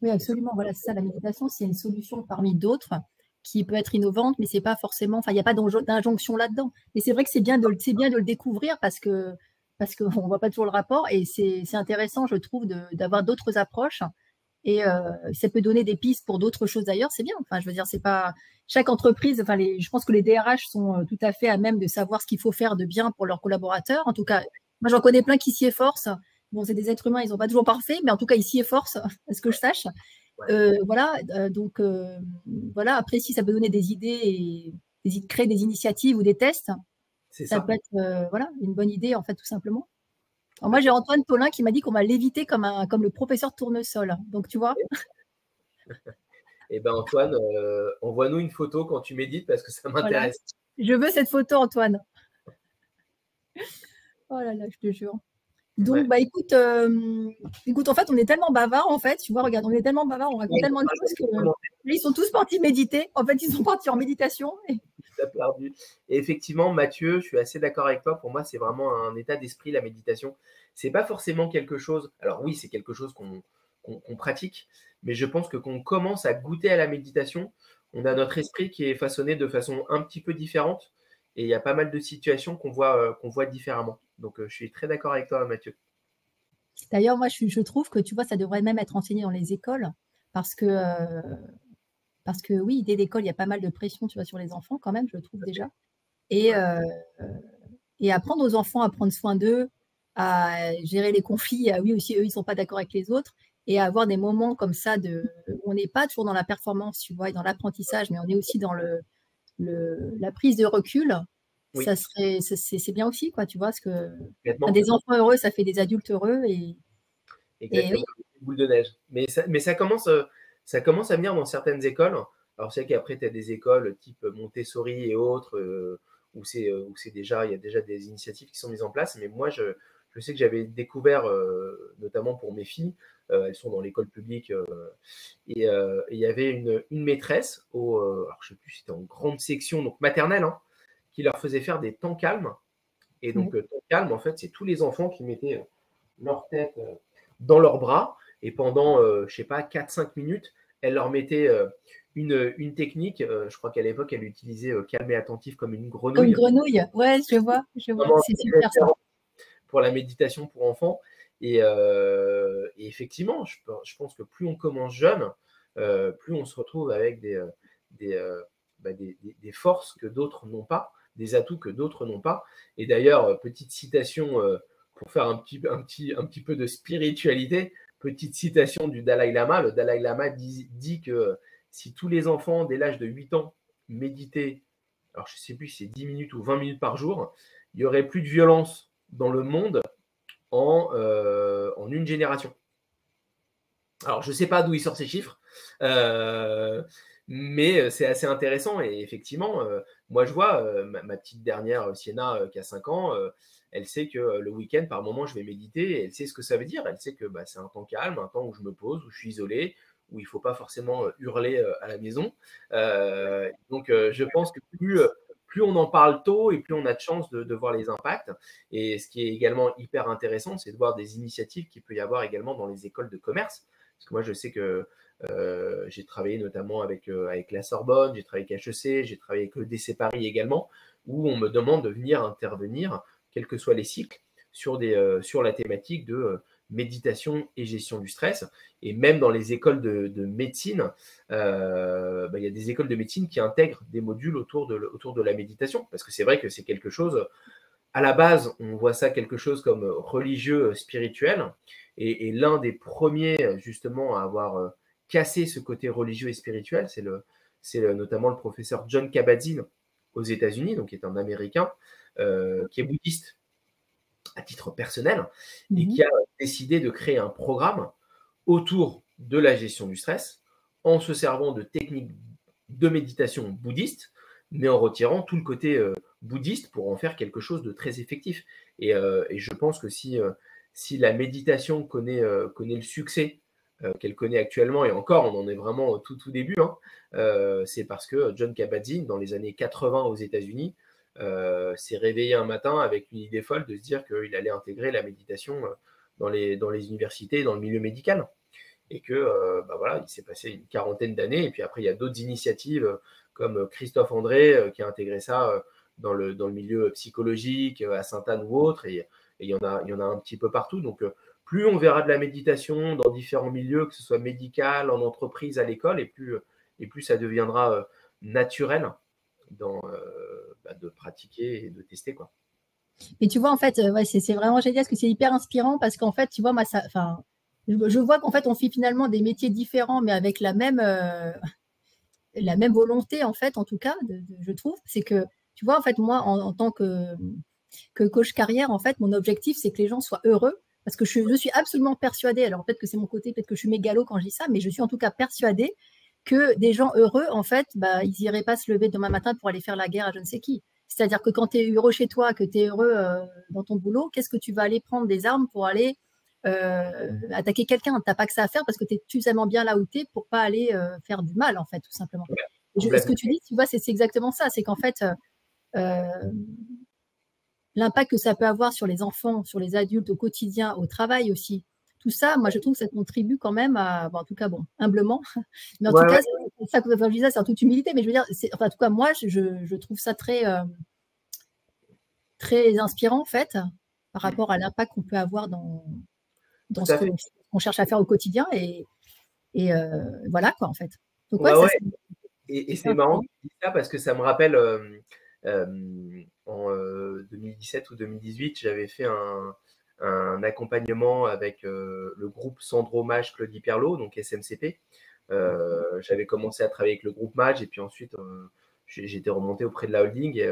Oui, absolument. Voilà, c'est ça. La méditation, c'est une solution parmi d'autres qui peut être innovante, mais c'est pas forcément. Enfin, il n'y a pas d'injonction là-dedans. Et c'est vrai que c'est bien de le découvrir parce qu'on voit pas toujours le rapport. Et c'est intéressant, je trouve, d'avoir d'autres approches. Et ça peut donner des pistes pour d'autres choses d'ailleurs. C'est bien. Enfin, je veux dire, c'est pas chaque entreprise. Enfin, je pense que les DRH sont tout à fait à même de savoir ce qu'il faut faire de bien pour leurs collaborateurs. En tout cas, moi, j'en connais plein qui s'y efforcent. Bon, c'est des êtres humains, ils sont pas toujours parfaits, mais en tout cas, ils s'y efforcent, à ce que je sache. Voilà. Donc, voilà. Après, si ça peut donner des idées et créer des initiatives ou des tests, ça peut être voilà, une bonne idée, en fait, tout simplement. Alors moi, j'ai Antoine Paulin qui m'a dit qu'on va l'éviter comme le professeur Tournesol. Donc, tu vois. Eh bien, Antoine, envoie-nous une photo quand tu médites parce que ça m'intéresse. Voilà. Je veux cette photo, Antoine. Oh là là, je te jure. Donc, écoute, en fait, on est tellement bavards, en fait. Tu vois, regarde, on est tellement bavards, on raconte tellement de choses que ils sont tous partis méditer. En fait, ils sont partis en méditation. Perdu. Et effectivement, Mathieu, je suis assez d'accord avec toi. Pour moi, c'est vraiment un état d'esprit, la méditation. C'est pas forcément quelque chose. Alors oui, c'est quelque chose qu'on pratique, mais je pense que quand on commence à goûter à la méditation, on a notre esprit qui est façonné de façon un petit peu différente. Et il y a pas mal de situations qu'on voit différemment. Donc, je suis très d'accord avec toi, Mathieu. D'ailleurs, moi, je trouve que, tu vois, ça devrait même être enseigné dans les écoles parce que oui, dès l'école, il y a pas mal de pression, tu vois, sur les enfants quand même, je trouve déjà. Et apprendre aux enfants à prendre soin d'eux, à gérer les conflits, oui, aussi, eux, ils ne sont pas d'accord avec les autres, et à avoir des moments comme ça où on n'est pas toujours dans la performance, tu vois, et dans l'apprentissage, mais on est aussi dans la prise de recul. Oui. C'est bien aussi, quoi, tu vois, parce que des enfants heureux, ça fait des adultes heureux. Exactement, oui. Boule de neige. Mais ça commence à venir dans certaines écoles. Alors, c'est qu'après, tu as des écoles type Montessori et autres, où il y a déjà des initiatives qui sont mises en place. Mais moi, je sais que j'avais découvert, notamment pour mes filles, elles sont dans l'école publique, et il y avait une maîtresse, alors je ne sais plus si c'était en grande section, donc maternelle, hein, qui leur faisait faire des temps calmes Et donc, Temps Calme, en fait, c'est tous les enfants qui mettaient leur tête dans leurs bras. Et pendant, je ne sais pas, 4-5 minutes, elle leur mettait une technique. Je crois qu'à l'époque, elle utilisait calme et attentif comme une Comme une grenouille. grenouille. Ouais, je vois. Vraiment C'est super ça. pour la méditation pour enfants. Et effectivement, je pense que plus on commence jeune, plus on se retrouve avec des, des forces que d'autres n'ont pas, des atouts que d'autres n'ont pas. Et d'ailleurs, petite citation pour faire un petit peu de spiritualité, petite citation du Dalai Lama. Le Dalai Lama dit que si tous les enfants dès l'âge de 8 ans méditaient, alors je ne sais plus si c'est 10 minutes ou 20 minutes par jour, il n'y aurait plus de violence dans le monde en une génération. Alors, je ne sais pas d'où il sort ces chiffres, mais c'est assez intéressant. Et effectivement, moi, je vois ma petite dernière, Sienna, qui a 5 ans, elle sait que le week-end, par moment, je vais méditer. Et elle sait ce que ça veut dire. Elle sait que c'est un temps calme, un temps où je me pose, où je suis isolé, où il ne faut pas forcément hurler à la maison. Donc, je pense que plus on en parle tôt et plus on a de chances de voir les impacts. Et ce qui est également hyper intéressant, c'est de voir des initiatives qu'il peut y avoir également dans les écoles de commerce. Parce que moi, je sais que j'ai travaillé notamment avec la Sorbonne, j'ai travaillé avec HEC, j'ai travaillé avec l'EDC Paris également, où on me demande de venir intervenir, quels que soient les cycles, sur la thématique de méditation et gestion du stress. Et même dans les écoles de médecine, il y a des écoles de médecine qui intègrent des modules autour de la méditation, parce que c'est vrai que c'est quelque chose, à la base, on voit ça quelque chose comme religieux, spirituel, et l'un des premiers justement à avoir cassé ce côté religieux et spirituel, c'est notamment le professeur John Kabat-Zinn aux États-Unis, donc qui est un Américain, qui est bouddhiste à titre personnel, et qui a décidé de créer un programme autour de la gestion du stress en se servant de techniques de méditation bouddhiste, mais en retirant tout le côté bouddhiste pour en faire quelque chose de très effectif. Et je pense que si la méditation connaît le succès qu'elle connaît actuellement, et encore, on en est vraiment au tout début, c'est parce que John Kabat-Zinn, dans les années 80 aux États-Unis, s'est réveillé un matin avec une idée folle de se dire qu'il allait intégrer la méditation dans les universités, dans le milieu médical. Et que voilà, il s'est passé une quarantaine d'années. Et puis après, il y a d'autres initiatives comme Christophe André qui a intégré ça dans le milieu psychologique, à Sainte-Anne ou autre. Et il y en a un petit peu partout. Donc, plus on verra de la méditation dans différents milieux, que ce soit médical, en entreprise, à l'école, et plus ça deviendra naturel de pratiquer et de tester, quoi. Et tu vois, en fait, ouais, c'est vraiment génial parce que c'est hyper inspirant parce qu'en fait, tu vois, moi, je vois qu'en fait, on fait finalement des métiers différents, mais avec la même volonté, en fait, en tout cas, je trouve. C'est que, tu vois, en fait, moi, en tant que coach carrière, en fait, mon objectif, c'est que les gens soient heureux. Parce que je suis absolument persuadée, alors peut-être que c'est mon côté, peut-être que je suis mégalo quand je dis ça, mais je suis en tout cas persuadée que des gens heureux, en fait, ils n'iraient pas se lever demain matin pour aller faire la guerre à je ne sais qui. C'est-à-dire que quand tu es heureux chez toi, que tu es heureux dans ton boulot, qu'est-ce que tu vas aller prendre des armes pour aller attaquer quelqu'un? Tu n'as pas que ça à faire parce que tu es suffisamment bien là où tu es pour pas aller faire du mal, en fait, tout simplement. Ce que tu dis, tu vois, c'est exactement ça. C'est qu'en fait, l'impact que ça peut avoir sur les enfants, sur les adultes, au quotidien, au travail aussi, tout ça, moi, je trouve que ça contribue quand même à, en tout cas, bon, humblement, mais en tout cas, c'est ça que je disais, c'est en toute humilité, mais je veux dire, en tout cas, moi, je trouve ça très, très inspirant, en fait, par rapport à l'impact qu'on peut avoir dans ce qu'on cherche à faire au quotidien, et voilà, quoi, en fait. Donc, ouais, et c'est marrant que tu dis ça parce que ça me rappelle en 2017 ou 2018, j'avais fait un accompagnement avec le groupe Sandro Mage Claudie Perlot, donc SMCP. J'avais commencé à travailler avec le groupe Mage et puis ensuite j'étais remonté auprès de la holding,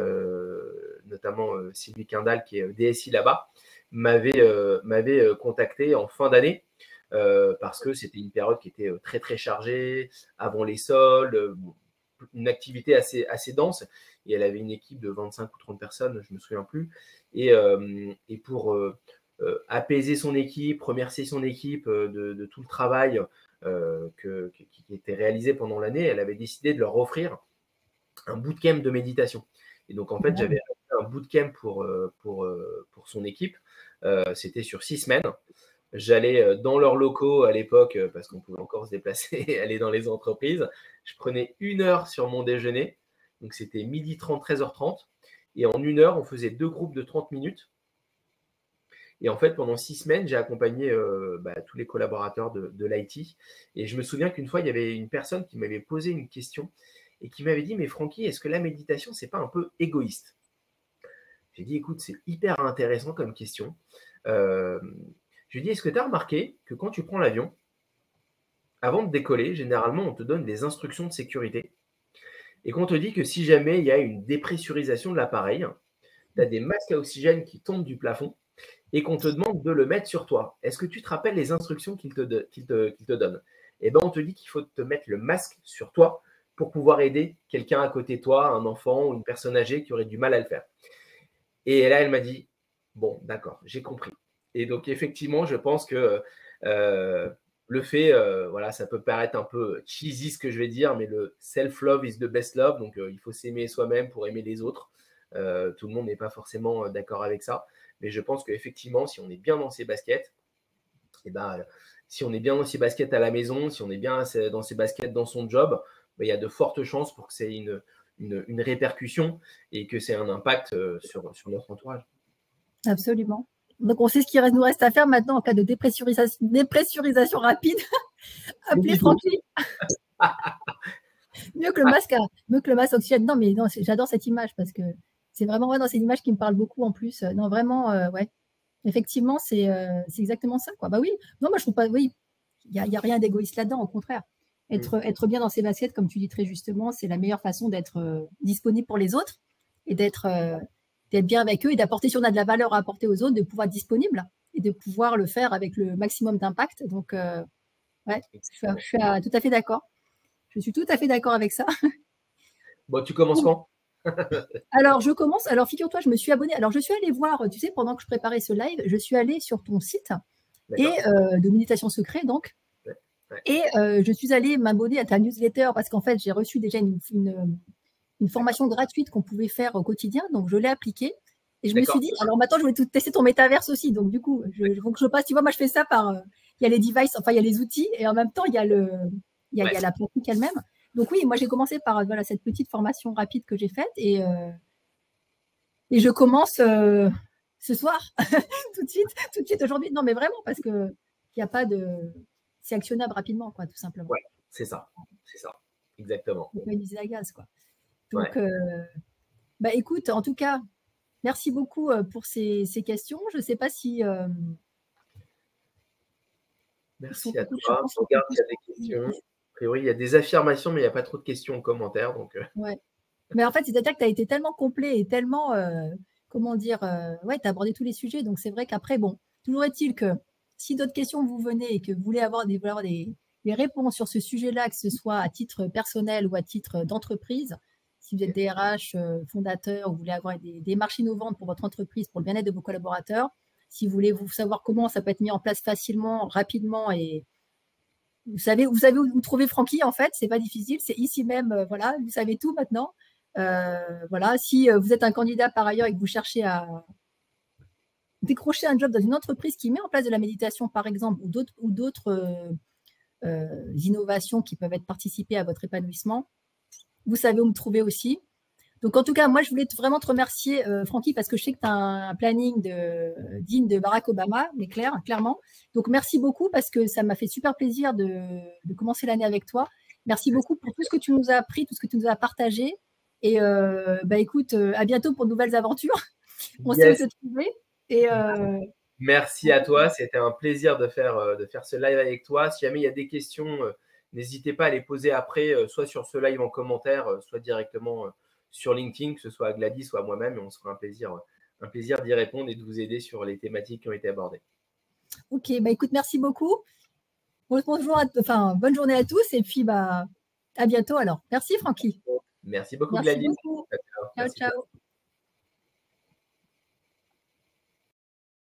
notamment Sylvie Quindal qui est DSI là-bas, m'avait contacté en fin d'année parce que c'était une période qui était très très chargée, avant les soldes, une activité assez dense, et elle avait une équipe de 25 ou 30 personnes, je ne me souviens plus, et pour apaiser son équipe, remercier son équipe de tout le travail qui était réalisé pendant l'année, elle avait décidé de leur offrir un bootcamp de méditation. Et donc, en fait, j'avais fait un bootcamp pour son équipe. C'était sur 6 semaines. J'allais dans leurs locaux à l'époque, parce qu'on pouvait encore se déplacer et aller dans les entreprises. Je prenais 1 heure sur mon déjeuner. Donc, c'était 12h30, 13h30. Et en 1 heure, on faisait 2 groupes de 30 minutes. Et en fait, pendant 6 semaines, j'ai accompagné tous les collaborateurs de l'IT. Et je me souviens qu'une fois, il y avait une personne qui m'avait posé une question et qui m'avait dit « Mais Francky, est-ce que la méditation, c'est pas un peu égoïste ?» J'ai dit « Écoute, c'est hyper intéressant comme question. » Je lui ai dit « Est-ce que tu as remarqué que quand tu prends l'avion, avant de décoller, généralement, on te donne des instructions de sécurité et qu'on te dit que si jamais il y a une dépressurisation de l'appareil, tu as des masques à oxygène qui tombent du plafond et qu'on te demande de le mettre sur toi. Est-ce que tu te rappelles les instructions qu'il te donne? Eh bien, on te dit qu'il faut te mettre le masque sur toi pour pouvoir aider quelqu'un à côté de toi, un enfant ou une personne âgée qui aurait du mal à le faire. Et là, elle m'a dit, bon, d'accord, j'ai compris. Et donc, effectivement, je pense que le fait, voilà, ça peut paraître un peu cheesy ce que je vais dire, mais le self-love is the best love. Donc, il faut s'aimer soi-même pour aimer les autres. Tout le monde n'est pas forcément d'accord avec ça. Mais je pense qu'effectivement, si on est bien dans ses baskets, et si on est bien dans ses baskets à la maison, si on est bien dans ses baskets dans son job, il y a de fortes chances pour que c'est une répercussion et que c'est un impact sur notre entourage. Absolument. Donc, on sait ce qu'il nous reste à faire maintenant en cas de dépressurisation rapide. Appelez Francky. mieux que le masque oxygène. Non, mais non, j'adore cette image parce que c'est vraiment dans cette image qui me parle beaucoup en plus. Non, vraiment, ouais. Effectivement, c'est exactement ça, quoi. Bah oui. Non, moi, je trouve pas. Oui, il y a rien d'égoïste là-dedans. Au contraire, être bien dans ses baskets, comme tu dis très justement, c'est la meilleure façon d'être disponible pour les autres et d'être bien avec eux et d'apporter, si on a de la valeur à apporter aux autres, de pouvoir être disponible et de pouvoir le faire avec le maximum d'impact. Donc, ouais, je suis tout à fait d'accord. Je suis tout à fait d'accord avec ça. Bon, tu commences quand? Alors, je commence. Alors, figure-toi, je me suis abonnée. Alors, je suis allée voir, tu sais, pendant que je préparais ce live, je suis allée sur ton site et de Méditation Secret, donc. Ouais. Et je suis allée m'abonner à ta newsletter parce qu'en fait, j'ai reçu déjà une formation gratuite qu'on pouvait faire au quotidien. Donc, je l'ai appliquée. Et je me suis dit, alors maintenant, je voulais tester ton métaverse aussi. Donc, du coup, faut que je passe. Tu vois, moi, je fais ça par. Il y a les devices, enfin, il y a les outils et en même temps, il y a la pratique elle-même. Donc oui, moi j'ai commencé par cette petite formation rapide que j'ai faite et je commence ce soir, tout de suite aujourd'hui. Non mais vraiment parce que il n'y a pas de, c'est actionnable rapidement quoi, tout simplement. Ouais, c'est ça, exactement. C'est pas une usine à gaz quoi. Donc bah écoute, en tout cas, merci beaucoup pour ces questions. Je ne sais pas si. Merci à toi. Je regarde s'il y a des questions. A priori, il y a des affirmations, mais il n'y a pas trop de questions en commentaire. Donc, ouais. Mais en fait, c'est-à-dire que tu as été tellement complet et tellement, comment dire, ouais, tu as abordé tous les sujets. Donc, c'est vrai qu'après, bon, toujours est-il que si d'autres questions vous venez et que vous voulez avoir des réponses sur ce sujet-là, que ce soit à titre personnel ou à titre d'entreprise, si vous êtes DRH, fondateur, ou vous voulez avoir des démarches innovantes pour votre entreprise, pour le bien-être de vos collaborateurs, si vous voulez savoir comment ça peut être mis en place facilement, rapidement et vous savez où vous trouvez Francky, en fait, c'est pas difficile, c'est ici même, voilà, vous savez tout maintenant. Voilà, si vous êtes un candidat par ailleurs et que vous cherchez à décrocher un job dans une entreprise qui met en place de la méditation, par exemple, ou d'autres innovations qui peuvent être participées à votre épanouissement, vous savez où me trouver aussi. Donc, en tout cas, moi, je voulais vraiment te remercier, Francky, parce que je sais que tu as un planning digne de Barack Obama, mais clairement. Donc, merci beaucoup parce que ça m'a fait super plaisir de commencer l'année avec toi. Merci beaucoup pour tout ce que tu nous as appris, tout ce que tu nous as partagé. Et écoute, à bientôt pour de nouvelles aventures. On sait où te trouver. Et merci à toi. C'était un plaisir de faire ce live avec toi. Si jamais il y a des questions, n'hésitez pas à les poser après, soit sur ce live en commentaire, soit directement sur LinkedIn, que ce soit à Gladys ou à moi-même, et on se fera un plaisir d'y répondre et de vous aider sur les thématiques qui ont été abordées. Ok, écoute, merci beaucoup. Bonne journée à tous et puis à bientôt alors. Merci Francky. Merci beaucoup Gladys. Ciao, ciao.